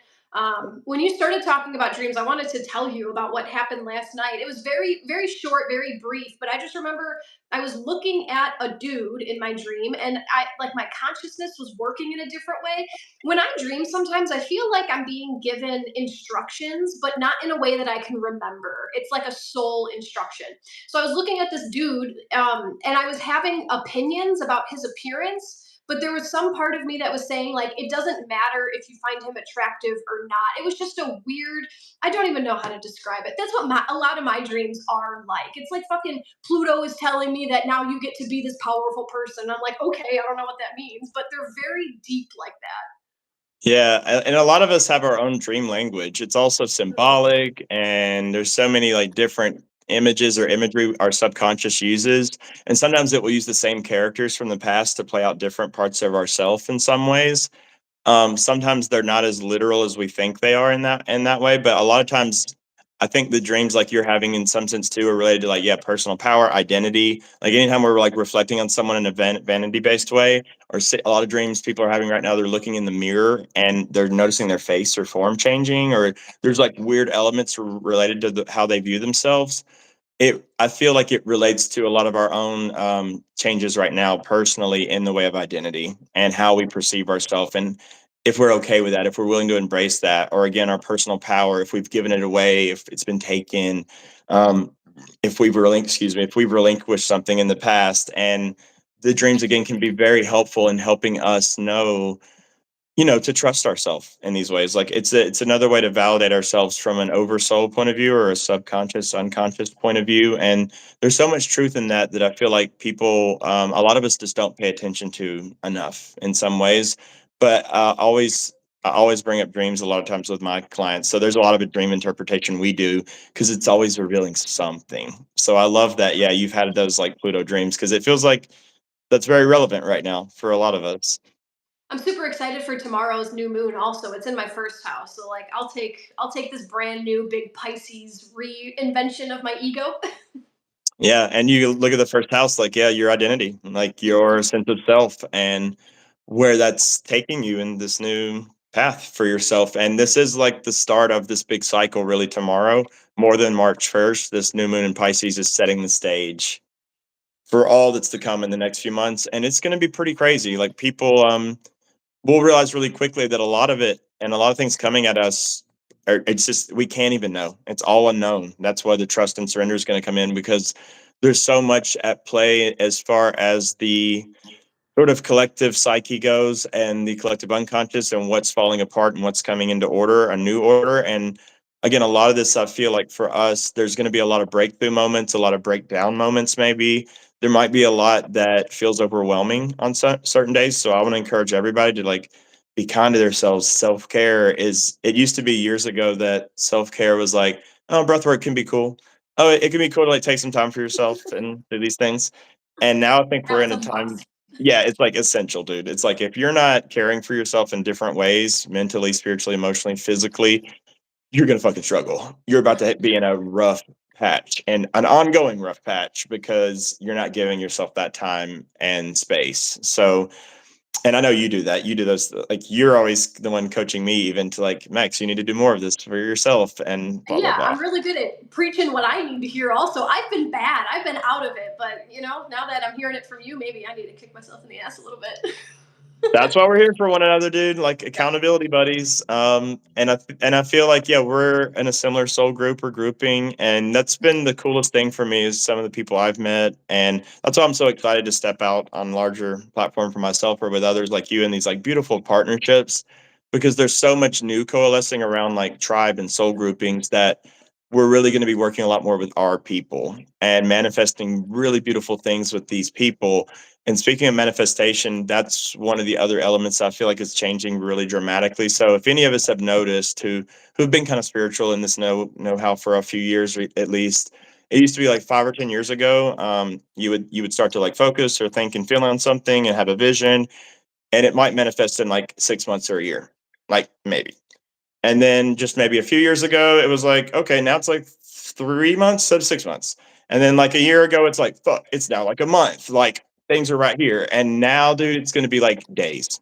When you started talking about dreams, I wanted to tell you about what happened last night. It was very, very short, very brief, but I just remember I was looking at a dude in my dream and I like my consciousness was working in a different way. When I dream, sometimes I feel like I'm being given instructions, but not in a way that I can remember. It's like a soul instruction. So I was looking at this dude, and I was having opinions about his appearance. But there was some part of me that was saying, like, it doesn't matter if you find him attractive or not. It was just a weird, I don't even know how to describe it. That's what a lot of my dreams are like. It's like fucking Pluto is telling me that now you get to be this powerful person. I'm like, okay, I don't know what that means, but they're very deep like that. Yeah, and a lot of us have our own dream language. It's also Mhm. symbolic, and there's so many like different images or imagery our subconscious uses. And sometimes it will use the same characters from the past to play out different parts of ourself in some ways. Sometimes they're not as literal as we think they are in that way, but a lot of times I think the dreams like you're having in some sense too are related to like, yeah, personal power, identity. Like anytime we're like reflecting on someone in a vanity based way, or a lot of dreams people are having right now, they're looking in the mirror and they're noticing their face or form changing, or there's like weird elements related to how they view themselves. I feel like it relates to a lot of our own changes right now personally in the way of identity and how we perceive ourselves. And if we're okay with that, if we're willing to embrace that, or again, our personal power, if we've given it away, if it's been taken, um, if we've relinquished something in the past, and the dreams again can be very helpful in helping us know, to trust ourselves in these ways. Like it's another way to validate ourselves from an oversoul point of view or a subconscious, unconscious point of view. And there's so much truth in that that I feel like people, a lot of us just don't pay attention to enough in some ways. But I always bring up dreams a lot of times with my clients. So there's a lot of a dream interpretation we do because it's always revealing something. So I love that. Yeah, you've had those like Pluto dreams because it feels like that's very relevant right now for a lot of us. I'm super excited for tomorrow's new moon also. It's in my first house. So like I'll take this brand new big Pisces reinvention of my ego. Yeah, and you look at the first house, like, yeah, your identity, like your sense of self and where that's taking you in this new path for yourself. And this is like the start of this big cycle, really, tomorrow, more than March 1st. This new moon in Pisces is setting the stage for all that's to come in the next few months. And it's going to be pretty crazy. Like, people, we'll realize really quickly that a lot of it and a lot of things coming at us are, it's just we can't even know. It's all unknown. That's why the trust and surrender is going to come in because there's so much at play as far as the sort of collective psyche goes and the collective unconscious and what's falling apart and what's coming into order, a new order. And again, a lot of this, I feel like for us, there's going to be a lot of breakthrough moments, a lot of breakdown moments, maybe. There might be a lot that feels overwhelming on certain days. So I want to encourage everybody to like be kind to themselves. Self care is, it used to be years ago that self care was like, oh, breath work can be cool. Oh, it can be cool to like take some time for yourself and do these things. And now I think we're Now in it's a a time, must. yeah, it's like essential, dude. It's like if you're not caring for yourself in different ways, mentally, spiritually, emotionally, physically, you're gonna fucking struggle. You're about to be in a rough patch and an ongoing rough patch because you're not giving yourself that time and space. So, and I know you do that. You do those, like you're always the one coaching me, even to like, Max, you need to do more of this for yourself and blah blah Yeah, blah. I'm really good at preaching what I need to hear also. I've been bad. I've been out of it, but now that I'm hearing it from you, maybe I need to kick myself in the ass a little bit. That's why we're here for one another, dude. Like accountability buddies. And I feel like yeah, we're in a similar soul group or grouping, and that's been the coolest thing for me is some of the people I've met, and that's why I'm so excited to step out on larger platform for myself or with others like you in these like beautiful partnerships, because there's so much new coalescing around like tribe and soul groupings that we're really going to be working a lot more with our people and manifesting really beautiful things with these people. And speaking of manifestation, that's one of the other elements I feel like is changing really dramatically. So if any of us have noticed who've been kind of spiritual in this know how for a few years at least, it used to be like 5 or 10 years ago. You would start to like focus or think and feel on something and have a vision, and it might manifest in like 6 months or a year, like maybe. And then just maybe a few years ago, it was like, okay, now it's like 3 months instead of 6 months. And then like a year ago, it's like, fuck, it's now like a month. Like things are right here. And now, dude, it's going to be like days.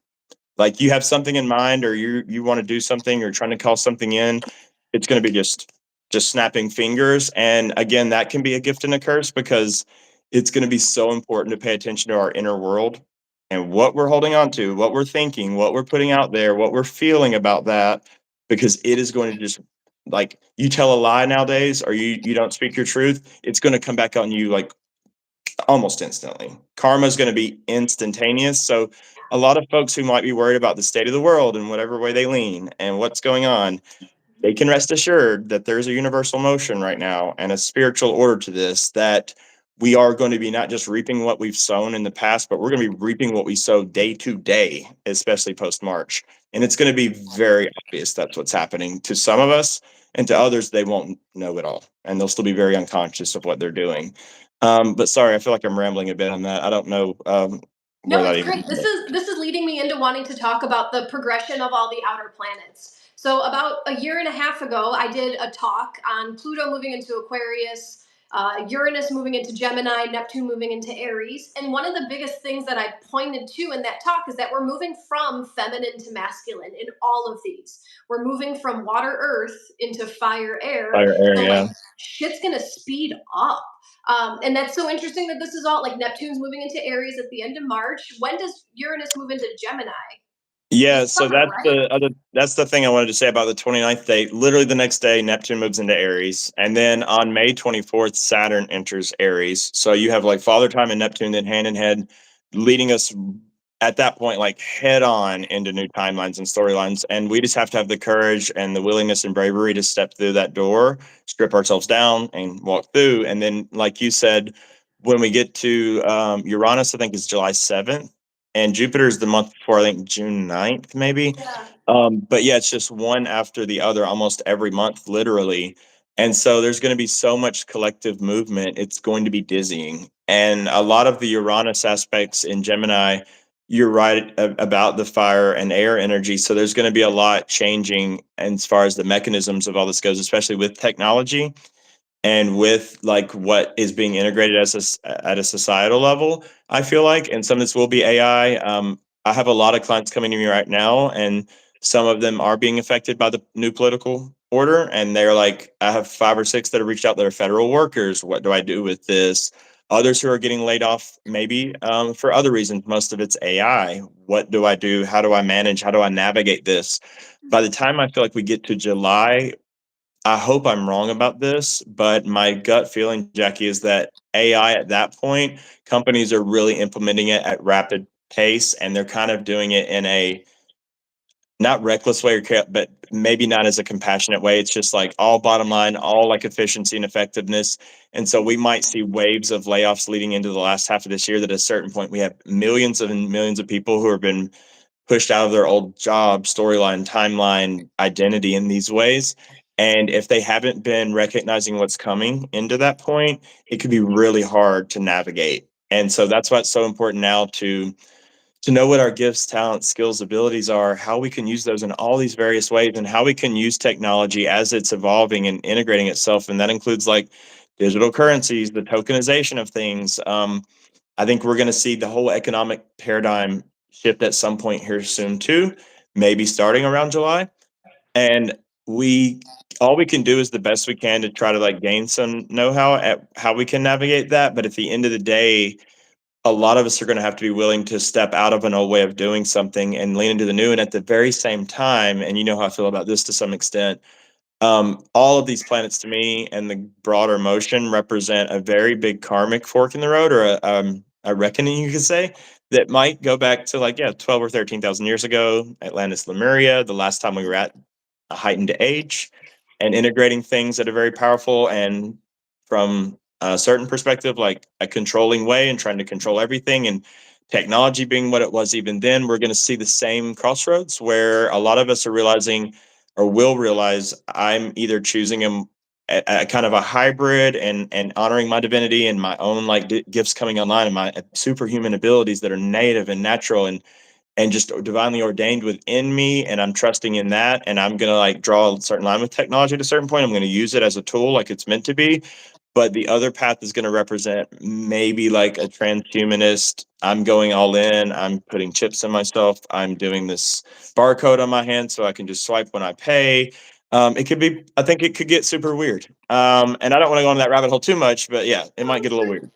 Like you have something in mind or you want to do something or trying to call something in, it's going to be just snapping fingers. And again, that can be a gift and a curse because it's going to be so important to pay attention to our inner world and what we're holding on to, what we're thinking, what we're putting out there, what we're feeling about that, because it is going to just like you tell a lie nowadays or you don't speak your truth, it's going to come back on you like almost instantly. Karma is going to be instantaneous. So a lot of folks who might be worried about the state of the world and whatever way they lean and what's going on, they can rest assured that there's a universal motion right now and a spiritual order to this, that we are going to be not just reaping what we've sown in the past, but we're going to be reaping what we sow day to day, especially post March. And it's going to be very obvious that's what's happening to some of us, and to others, they won't know at all. And they'll still be very unconscious of what they're doing. But sorry, I feel like I'm rambling a bit on that. I don't know where No, that it's even. great. This is leading me into wanting to talk about the progression of all the outer planets. So about a year and a half ago, I did a talk on Pluto moving into Aquarius, Uranus moving into Gemini, Neptune moving into Aries. And one of the biggest things that I pointed to in that talk is that we're moving from feminine to masculine in all of these. We're moving from water, earth into fire, air. Fire So like area. shit's gonna speed up. And that's so interesting that this is all like Neptune's moving into Aries at the end of March. When does Uranus move into Gemini? Yeah, This so summer, right? that's the thing I wanted to say about the 29th date. Literally the next day, Neptune moves into Aries. And then on May 24th, Saturn enters Aries. So you have like Father Time and Neptune then hand in hand, leading us at that point like head on into new timelines and storylines. And we just have to have the courage and the willingness and bravery to step through that door, strip ourselves down and walk through. And then, like you said, when we get to Uranus, I think is July 7th, and Jupiter is the month before, I think June 9th, maybe. Yeah. But yeah, it's just one after the other almost every month, literally. And so there's going to be so much collective movement, it's going to be dizzying. And a lot of the Uranus aspects in Gemini, you're right about the fire and air energy. So there's going to be a lot changing as far as the mechanisms of all this goes, especially with technology and with like what is being integrated as at a societal level. I feel like, and some of this will be AI. I have a lot of clients coming to me right now, and some of them are being affected by the new political order, and they're like, I have 5 or 6 that have reached out that are federal workers. What do I do with this? Others who are getting laid off, maybe for other reasons. Most of it's AI. What do I do? How do I manage? How do I navigate this? By the time I feel like we get to July, I hope I'm wrong about this, but my gut feeling, Jackie, is that AI at that point, companies are really implementing it at rapid pace, and they're kind of doing it in a not reckless way, but maybe not as a compassionate way. It's just like all bottom line, all like efficiency and effectiveness. And so we might see waves of layoffs leading into the last half of this year that at a certain point we have millions and millions of people who have been pushed out of their old job, storyline, timeline, identity in these ways. And if they haven't been recognizing what's coming into that point, it could be really hard to navigate. And so that's why it's so important now to know what our gifts, talents, skills, abilities are, how we can use those in all these various ways, and how we can use technology as it's evolving and integrating itself. And that includes like digital currencies, the tokenization of things. I think we're going to see the whole economic paradigm shift at some point here soon too, maybe starting around July. And we all we can do is the best we can to try to like gain some know-how at how we can navigate that. But at the end of the day, a lot of us are going to have to be willing to step out of an old way of doing something and lean into the new. And at the very same time, and you know how I feel about this to some extent, all of these planets to me and the broader motion represent a very big karmic fork in the road, or a reckoning, you could say, that might go back to like, yeah, 12 or 13,000 years ago, Atlantis, Lemuria, the last time we were at a heightened age, and integrating things at a very powerful and from a certain perspective, like a controlling way and trying to control everything. And technology being what it was even then, we're going to see the same crossroads where a lot of us are realizing or will realize I'm either choosing a kind of a hybrid and honoring my divinity and my own like gifts coming online and my superhuman abilities that are native and natural and just divinely ordained within me, and I'm trusting in that, and I'm going to like draw a certain line with technology at a certain point. I'm going to use it as a tool like it's meant to be. But the other path is going to represent maybe like a transhumanist. I'm going all in. I'm putting chips in myself. I'm doing this barcode on my hand so I can just swipe when I pay. It could be, I think it could get super weird. And I don't want to go into that rabbit hole too much, but yeah, it might get a little weird.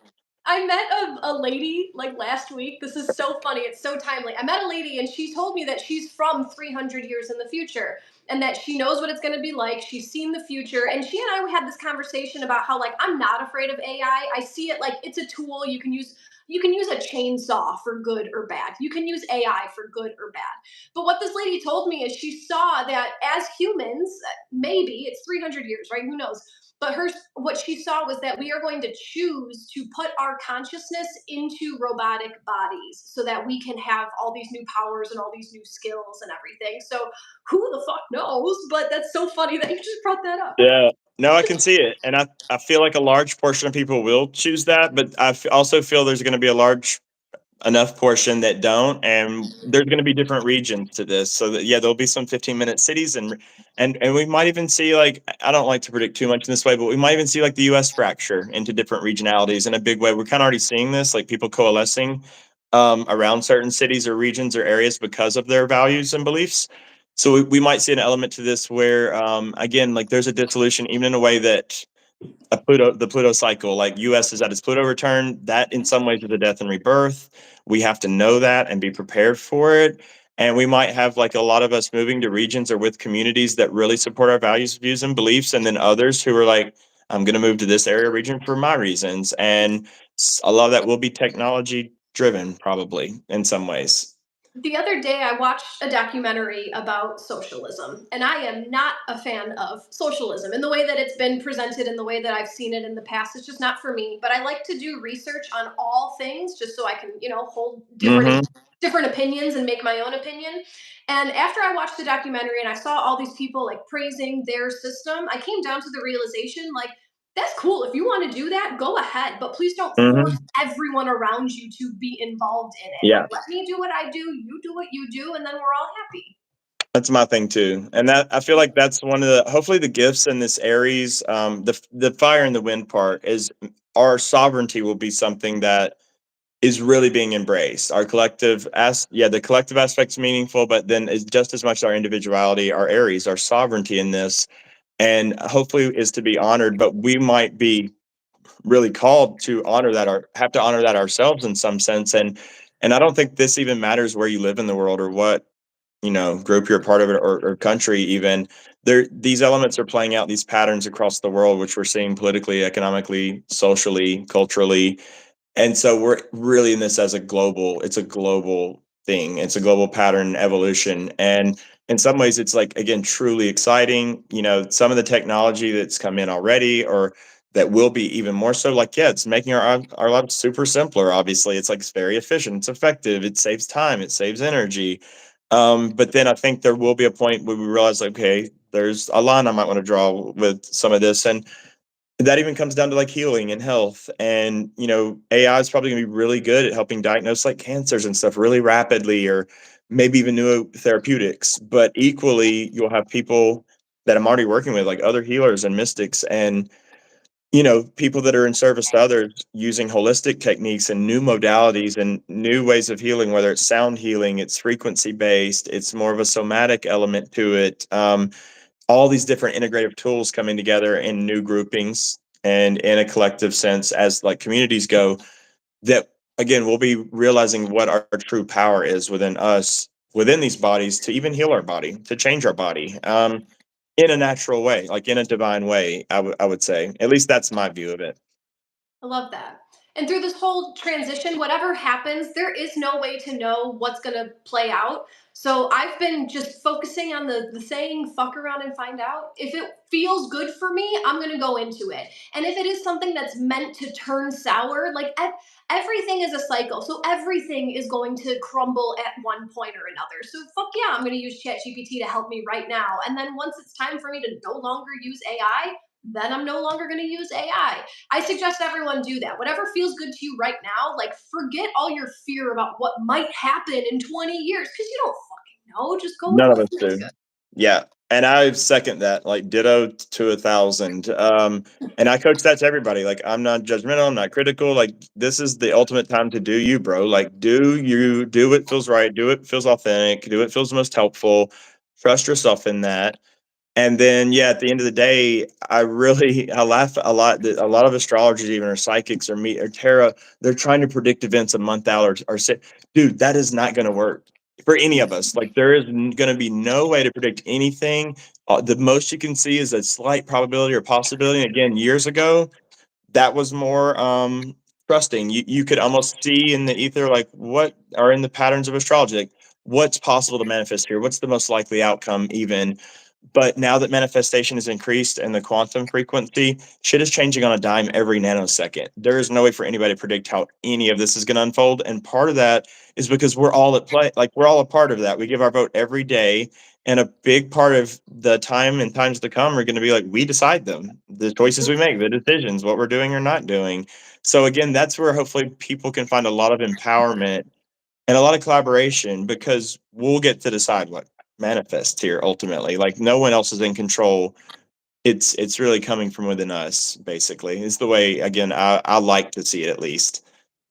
I met a lady like last week. This is so funny. It's so timely. I met a lady and she told me that she's from 300 years in the future and that she knows what it's going to be like. She's seen the future. And she and I had this conversation about how like I'm not afraid of AI. I see it like it's a tool you can use. You can use a chainsaw for good or bad. You can use AI for good or bad. But what this lady told me is she saw that as humans, maybe it's 300 years, right? Who knows? But her what she saw was that we are going to choose to put our consciousness into robotic bodies so that we can have all these new powers and all these new skills and everything. So who the fuck knows? But that's so funny that you just brought that up. Yeah. No, I can see it. And I feel like a large portion of people will choose that, but also feel there's going to be a large enough portion that don't, and there's going to be different regions to this. So that yeah, there'll be some 15-minute cities, and we might even see like, I don't like to predict too much in this way, but we might even see like the US fracture into different regionalities in a big way. We're kind of already seeing this, like people coalescing around certain cities or regions or areas because of their values and beliefs. So we might see an element to this where again, like there's a dissolution even in a way that the Pluto cycle, like US is at its Pluto return. That in some ways is a death and rebirth. We have to know that and be prepared for it. And we might have like a lot of us moving to regions or with communities that really support our values, views, and beliefs, and then others who are like, I'm going to move to this area region for my reasons. And a lot of that will be technology driven, probably in some ways. The other day, I watched a documentary about socialism, and I am not a fan of socialism in the way that it's been presented, in the way that I've seen it in the past. It's just not for me. But I like to do research on all things, just so I can, hold Hmm. different opinions and make my own opinion. And after I watched the documentary and I saw all these people like praising their system, I came down to the realization like that's cool. If you want to do that, go ahead, but please don't force Hmm. everyone around you to be involved in it. Like, Yeah. let me do what I do, you do what you do, and then we're all happy. That's my thing too, and that I feel like that's one of the hopefully the gifts in this Aries, the fire and the wind part is our sovereignty will be something that is really being embraced. Our collective as yeah, the collective aspect's meaningful, but then is just as much our individuality, our Aries, our sovereignty in this, and hopefully is to be honored. But we might be really called to honor that or have to honor that ourselves in some sense, and I don't think this even matters where you live in the world or what group you're a part of it or country even there these elements are playing out these patterns across the world which we're seeing politically, economically, socially, culturally, and so we're really in this as it's a global thing. It's a global pattern evolution. And in some ways, it's like, again, truly exciting. Some of the technology that's come in already or that will be even more so like, yeah, it's making our lives super simpler. Obviously, it's like it's very efficient, it's effective, it saves time, it saves energy. But then I think there will be a point where we realize, like, okay, there's a line I might want to draw with some of this. And that even comes down to like healing and health. And, AI is probably going to be really good at helping diagnose like cancers and stuff really rapidly, or maybe even new therapeutics. But equally, you'll have people that I'm already working with, like other healers and mystics, and, people that are in service to others using holistic techniques and new modalities and new ways of healing, whether it's sound healing, it's frequency based, it's more of a somatic element to it. All these different integrative tools coming together in new groupings and in a collective sense as like communities go, that again we'll be realizing what our true power is within us, within these bodies, to even heal our body, to change our body, in a natural way, like in a divine way. I would say, at least that's my view of it. I love that. And through this whole transition, whatever happens, there is no way to know what's going to play out. So I've been just focusing on the saying, fuck around and find out. If it feels good for me, I'm going to go into it. And if it is something that's meant to turn sour, like everything is a cycle. So everything is going to crumble at one point or another. So fuck yeah, I'm going to use ChatGPT to help me right now. And then once it's time for me to no longer use AI, then I'm no longer going to use I suggest everyone do that. Whatever feels good to you right now, like forget all your fear about what might happen in 20 years because you don't fucking know. Just go with None of what us feels do. good. Yeah, and I second that, like ditto to 1,000. And I coach that to everybody. Like, I'm not judgmental, I'm not critical. Like, this is the ultimate time to do you, bro. Like, do you do what feels right, do what feels authentic, do what feels most helpful. Trust yourself in that. And then, yeah, at the end of the day, I laugh a lot that a lot of astrologers, even or psychics or me or tarot, they're trying to predict events a month out or say, dude, that is not going to work for any of us. Like, there is going to be no way to predict anything. The most you can see is a slight probability or possibility. And again, years ago, that was more trusting. You could almost see in the ether, like what are in the patterns of astrology, like what's possible to manifest here, what's the most likely outcome, even. But now that manifestation is increased and the quantum frequency, shit is changing on a dime every nanosecond. There is no way for anybody to predict how any of this is going to unfold. And part of that is because we're all at play, like we're all a part of that. We give our vote every day. And a big part of the time and times to come are going to be like we decide them, the choices we make, the decisions, what we're doing or not doing. So again, that's where hopefully people can find a lot of empowerment and a lot of collaboration, because we'll get to decide what manifests here ultimately. Like no one else is in control. It's really coming from within us, basically. Is the way, again, I like to see it, at least.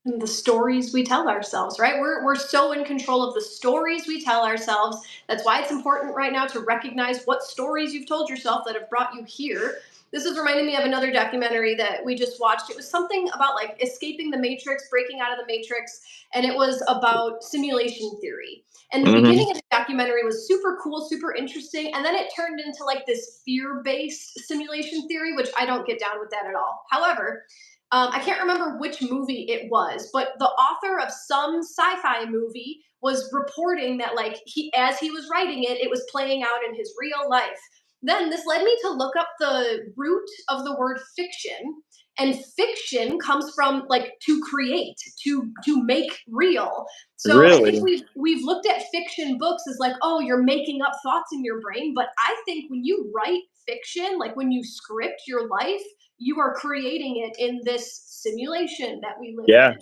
And the stories we tell ourselves, right? We're so in control of the stories we tell ourselves. That's why it's important right now to recognize what stories you've told yourself that have brought you here. This is reminding me of another documentary that we just watched. It was something about like escaping the matrix, breaking out of the matrix, and it was about simulation theory. And the Hmm. beginning of the documentary was super cool, super interesting, and then it turned into like this fear-based simulation theory, which I don't get down with that at all. However, I can't remember which movie it was, but the author of some sci-fi movie was reporting that like as he was writing it, it was playing out in his real life. Then this led me to look up the root of the word fiction, and fiction comes from like to create, to make real. So I think Really? we've looked at fiction books as like, oh, you're making up thoughts in your brain, but I think when you write fiction, like when you script your life, you are creating it in this simulation that we live Yeah. in.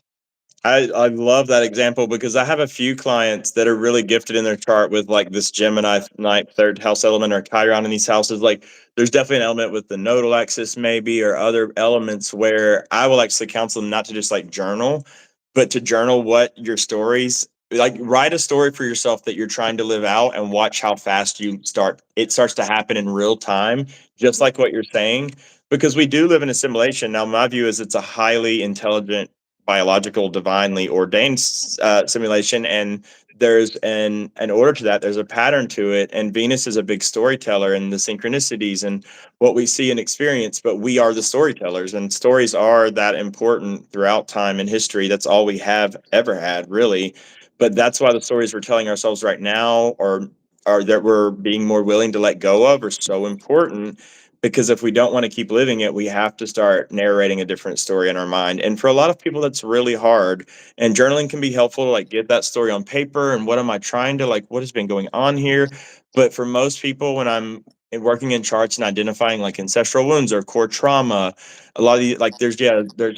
I love that example because I have a few clients that are really gifted in their chart with like this Gemini ninth, third house element or Chiron in these houses. Like there's definitely an element with the nodal axis maybe or other elements where I will actually counsel them not to just like journal, but to journal what your stories like write a story for yourself that you're trying to live out and watch how fast it starts to happen in real time, just like what you're saying. Because we do live in a simulation. Now, my view is it's a highly intelligent biological, divinely ordained simulation, and there's an order to that. There's a pattern to it, and Venus is a big storyteller, and the synchronicities and what we see and experience. But we are the storytellers, and stories are that important throughout time and history. That's all we have ever had, really. But that's why the stories we're telling ourselves right now, or that we're being more willing to let go of, are so important because if we don't want to keep living it, we have to start narrating a different story in our mind. And for a lot of people, that's really hard. And journaling can be helpful to like get that story on paper and what am I trying to like, what has been going on here? But for most people, when I'm working in charts and identifying like ancestral wounds or core trauma, a lot of the like there's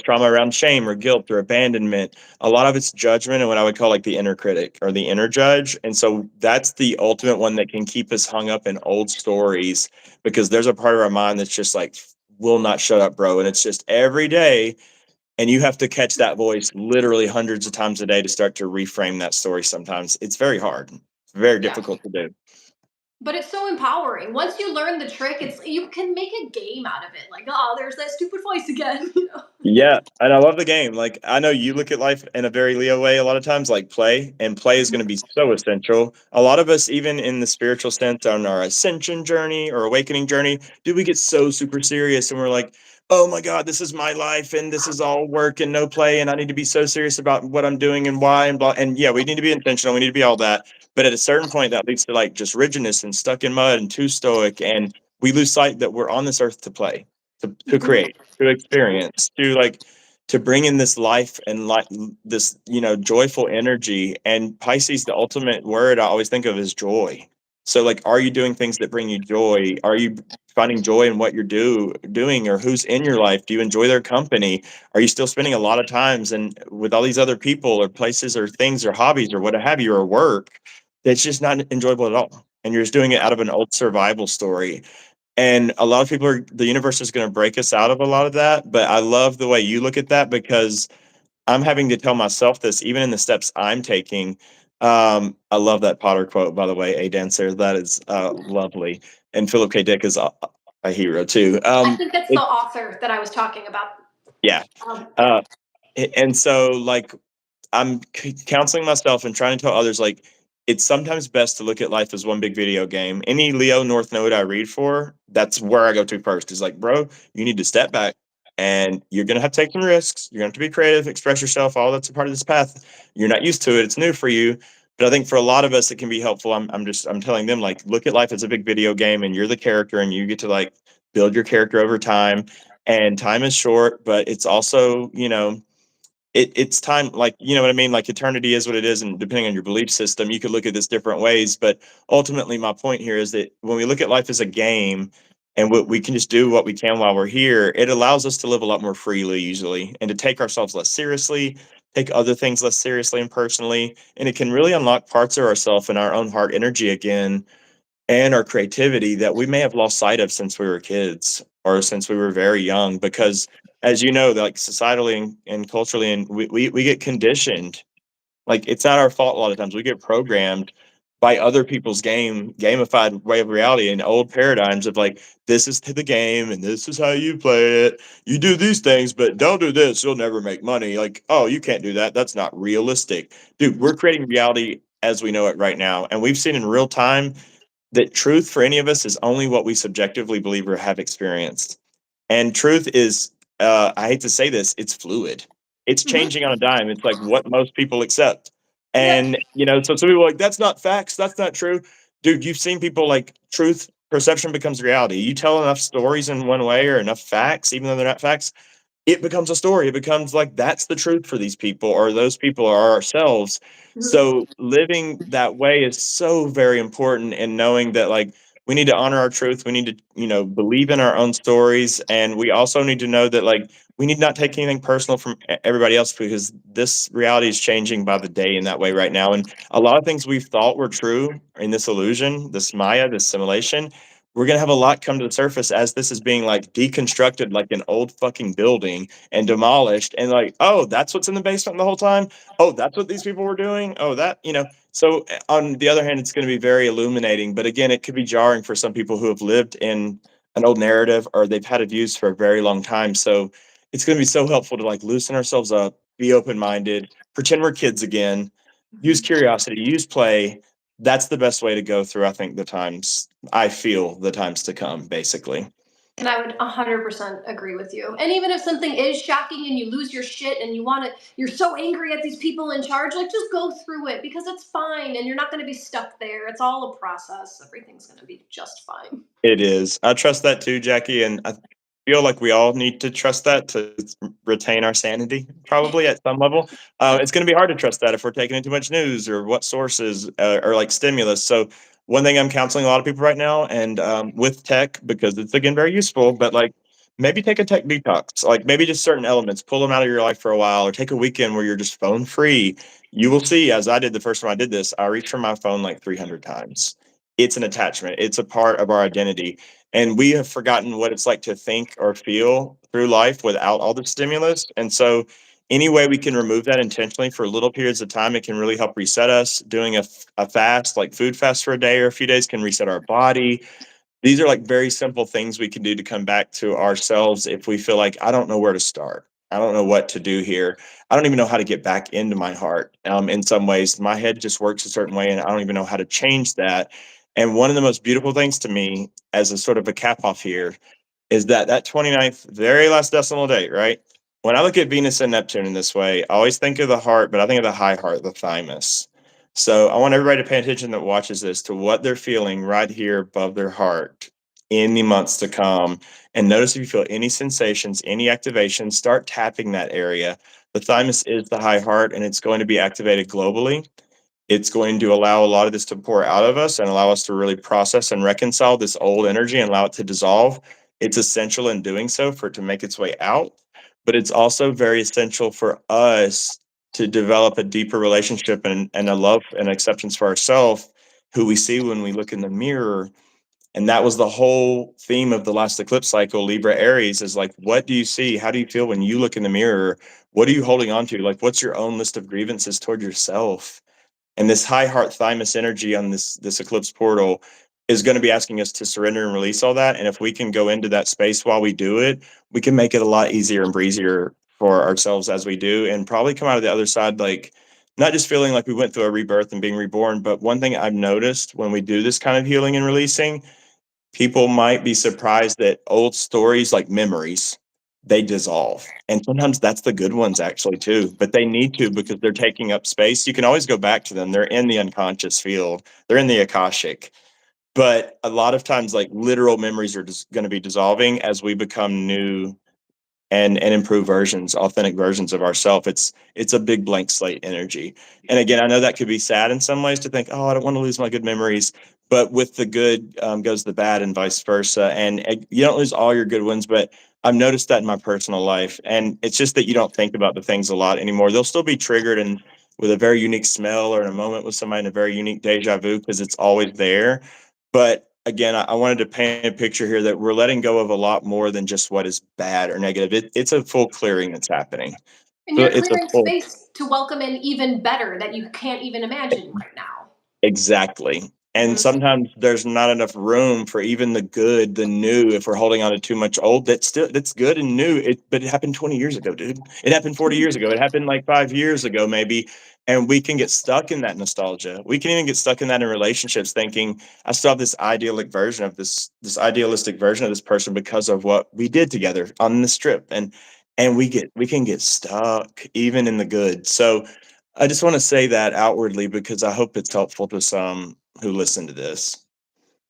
trauma around shame or guilt or abandonment. A lot of it's judgment and what I would call like the inner critic or the inner judge. And so that's the ultimate one that can keep us hung up in old stories because there's a part of our mind that's just like will not shut up, bro. And it's just every day. And you have to catch that voice literally hundreds of times a day to start to reframe that story. Sometimes it's very hard, very Yeah. difficult to do. But it's so empowering. Once you learn the trick, it's you can make a game out of it. Like, oh, there's that stupid voice again. Yeah, and I love the game. Like I know you look at life in a very Leo way a lot of times, like play, and play is going to be so essential. A lot of us, even in the spiritual sense, on our ascension journey or awakening journey, do we get so super serious and we're like, oh my God, this is my life and this is all work and no play, and I need to be so serious about what I'm doing and why and blah. And yeah, we need to be intentional. We need to be all that. But at a certain point, that leads to like just rigidness and stuck in mud and too stoic, and we lose sight that we're on this earth to play, to Mhm. create, to experience, to like to bring in this life and like this joyful energy. And Pisces, the ultimate word I always think of is joy. So like, are you doing things that bring you joy? Are you finding joy in what you're doing, or who's in your life? Do you enjoy their company? Are you still spending a lot of times and with all these other people or places or things or hobbies or what have you, or work that's just not enjoyable at all, and you're just doing it out of an old survival story? And a lot of people are, the universe is going to break us out of a lot of that. But I love the way you look at that because I'm having to tell myself this, even in the steps I'm taking. I love that Potter quote, by the way, A Dancer. That is lovely. And Philip K. Dick is a hero too. I think that's the It, author that I was talking about. yeah. Yeah. Uh, and so, like, I'm counseling myself and trying to tell others like it's sometimes best to look at life as one big video game. Any Leo North node I read for, that's where I go to first. Is like, bro, you need to step back and you're gonna have to take some risks. You're gonna have to be creative, express yourself. All that's a part of this path. You're not used to it. It's new for you. But I think for a lot of us, it can be helpful. I'm telling them like, look at life as a big video game, and you're the character, and you get to like build your character over time. And time is short, but it's also it's time, like, you know what I mean? Like eternity is what it is, and depending on your belief system, you could look at this different ways. But ultimately, my point here is that when we look at life as a game and we can just do what we can while we're here, it allows us to live a lot more freely, usually, and to take ourselves less seriously, take other things less seriously and personally. And it can really unlock parts of ourselves and our own heart energy again and our creativity that we may have lost sight of since we were kids or since we were very young. Because as you know, like societally and culturally, and we get conditioned. Like it's not our fault a lot of times. We get programmed by other people's gamified way of reality and old paradigms of like, this is the game and this is how you play it. You do these things, but don't do this. You'll never make money. Like, oh, you can't do that. That's not realistic. Dude, we're creating reality as we know it right now. And we've seen in real time that truth for any of us is only what we subjectively believe or have experienced. And truth is, I hate to say this, it's fluid. It's Mhm. changing on a dime. It's like what most people accept. Yep. And, so some people are like, that's not facts. That's not true. Dude, you've seen people like truth, perception becomes reality. You tell enough stories in one way or enough facts, even though they're not facts, it becomes a story. It becomes like that's the truth for these people, or those people are ourselves. Mhm. So living that way is so very important, and knowing that like we need to honor our truth. We need to, believe in our own stories. And we also need to know that like we need not take anything personal from everybody else, because this reality is changing by the day in that way right now. And a lot of things we've thought were true in this illusion, this Maya, this simulation, we're gonna have a lot come to the surface as this is being like deconstructed like an old fucking building and demolished, and like, oh, that's what's in the basement the whole time. Oh, that's what these people were doing. Oh, so on the other hand, it's going to be very illuminating, but again, it could be jarring for some people who have lived in an old narrative or they've had it used for a very long time. So it's going to be so helpful to like loosen ourselves up, be open-minded, pretend we're kids again, use Mhm. curiosity, use play. That's the best way to go through, I think, I feel the times to come, basically. And I would 100% agree with you. And even if something is shocking and you lose your shit and you're so angry at these people in charge, like just go through it because it's fine and you're not going to be stuck there. It's all a process. Everything's going to be just fine. It is. I trust that too, Jackie, and I feel like we all need to trust that to retain our sanity, probably at some level. That's It's going to be hard to trust that if we're taking in too much news or what sources or like stimulus. So one thing I'm counseling a lot of people right now, and with tech, because it's again very useful, but like maybe take a tech detox, like maybe just certain elements, pull them out of your life for a while, or take a weekend where you're just phone free. You will see, as I did the first time I did this, I reached for my phone like 300 times. It's an attachment. It's a part of our identity. And we have forgotten what it's like to think or feel through life without all the stimulus. And so, any way we can remove that intentionally for little periods of time, it can really help reset us. Doing a fast, like food fast for a day or a few days, can reset our body. These are like very simple things we can do to come back to ourselves if we feel like I don't know where to start. I don't know what to do here. I don't even know how to get back into my heart. In some ways, my head just works a certain way, and I don't even know how to change that. And one of the most beautiful things to me, as a sort of a cap off here, is that 29th, very last decimal date, right? When I look at Venus and Neptune in this way, I always think of the heart, but I think of the high heart, the thymus. So I want everybody to pay attention that watches this to what they're feeling right here above their heart in the months to come. And notice if you feel any sensations, any activations, start tapping that area. The thymus is the high heart, and it's going to be activated globally. It's going to allow a lot of this to pour out of us and allow us to really process and reconcile this old energy and allow it to dissolve. It's essential in doing so for it to make its way out, but it's also very essential for us to develop a deeper relationship and a love and acceptance for ourselves, who we see when we look in the mirror. And that was the whole theme of the last eclipse cycle, Libra Aries, is like, what do you see? How do you feel when you look in the mirror? What are you holding on to? Like, what's your own list of grievances toward yourself? And this high heart thymus energy on this eclipse portal is going to be asking us to surrender and release all that. And if we can go into that space while we do it, we can make it a lot easier and breezier for ourselves as we do, and probably come out of the other side like not just feeling like we went through a rebirth and being reborn. But one thing I've noticed when we do this kind of healing and releasing, people might be surprised that old stories, like memories, they dissolve. And sometimes that's the good ones actually too, but they need to, because they're taking up space. You can always go back to them. They're in the unconscious field. They're in the Akashic. But a lot of times like literal memories are just going to be dissolving as we become new and improve versions, authentic versions of ourselves. It's a big blank slate energy. And again, I know that could be sad in some ways to think, oh, I don't want to lose my good memories. But with the good goes the bad, and vice versa. And you don't lose all your good ones, but I've noticed that in my personal life. And it's just that you don't think about the things a lot anymore. They'll still be triggered and with a very unique smell or in a moment with somebody in a very unique deja vu, because it's always there. But again, I wanted to paint a picture here that we're letting go of a lot more than just what is bad or negative. It's a full clearing that's happening. And So you're it's a clearing full, space to welcome in even better that you can't even imagine right now. Exactly. And Mhm. sometimes there's not enough room for even the good, the new, if we're holding on to too much old that's good and new. But it happened 20 years ago, dude. It happened 40 years ago. It happened like 5 years ago, maybe. And we can get stuck in that nostalgia. We can even get stuck in that in relationships, thinking I still have this idyllic version of this idealistic version of this person because of what we did together on this trip. And we can get stuck even in the good. So I just want to say that outwardly because I hope it's helpful to some who listen to this.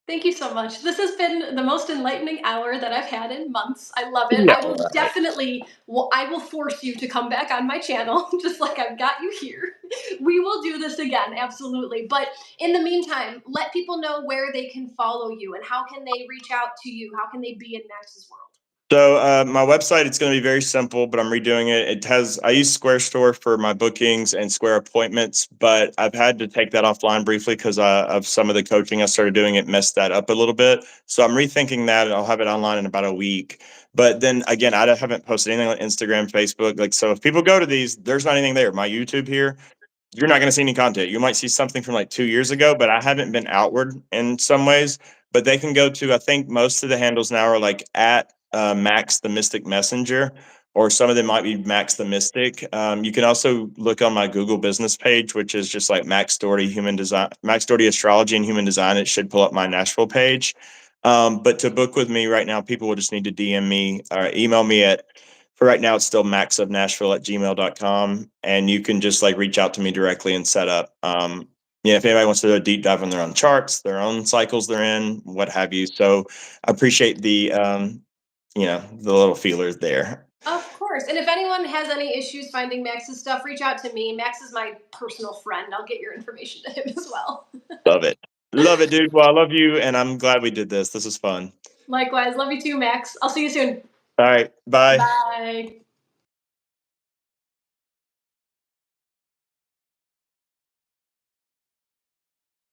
Thank you so much. This has been the most enlightening hour that I've had in months. I love it. Yeah, I will right. definitely, well, I will force you to come back on my channel, just like I've got you here. We will do this again, absolutely. But in the meantime, let people know where they can follow you and how can they reach out to you? How can they be in Max's world? So my website, it's going to be very simple, but I'm redoing it. I use Square Store for my bookings and Square appointments, but I've had to take that offline briefly because of some of the coaching I started doing. It messed that up a little bit. So I'm rethinking that and I'll have it online in about a week. But then again, I haven't posted anything on Instagram, Facebook. Like, so if people go to these, there's not anything there. My YouTube here, you're not going to see any content. You might see something from like 2 years ago, but I haven't been outward in some ways. But they can go to, I think most of the handles now are like at Max the Mystic Messenger, or some of them might be Max the Mystic. You can also look on my Google business page, which is just like Max Dougherty Human Design, Max Dougherty Astrology and Human Design. It should pull up my Nashville page. But to book with me right now, people will just need to DM me or email me at, for right now, it's still Max of Nashville at gmail.com. And you can just like reach out to me directly and set up. Yeah, if anybody wants to do a deep dive on their own charts, their own cycles they're in, what have you. So I appreciate the little feelers there. Of course. And if anyone has any issues finding Max's stuff, reach out to me. Max is my personal friend. I'll get your information to him as well. Love it. Love it, dude. Well, I love you. And I'm glad we did this. This is fun. Likewise. Love you too, Max. I'll see you soon. All right. Bye. Bye.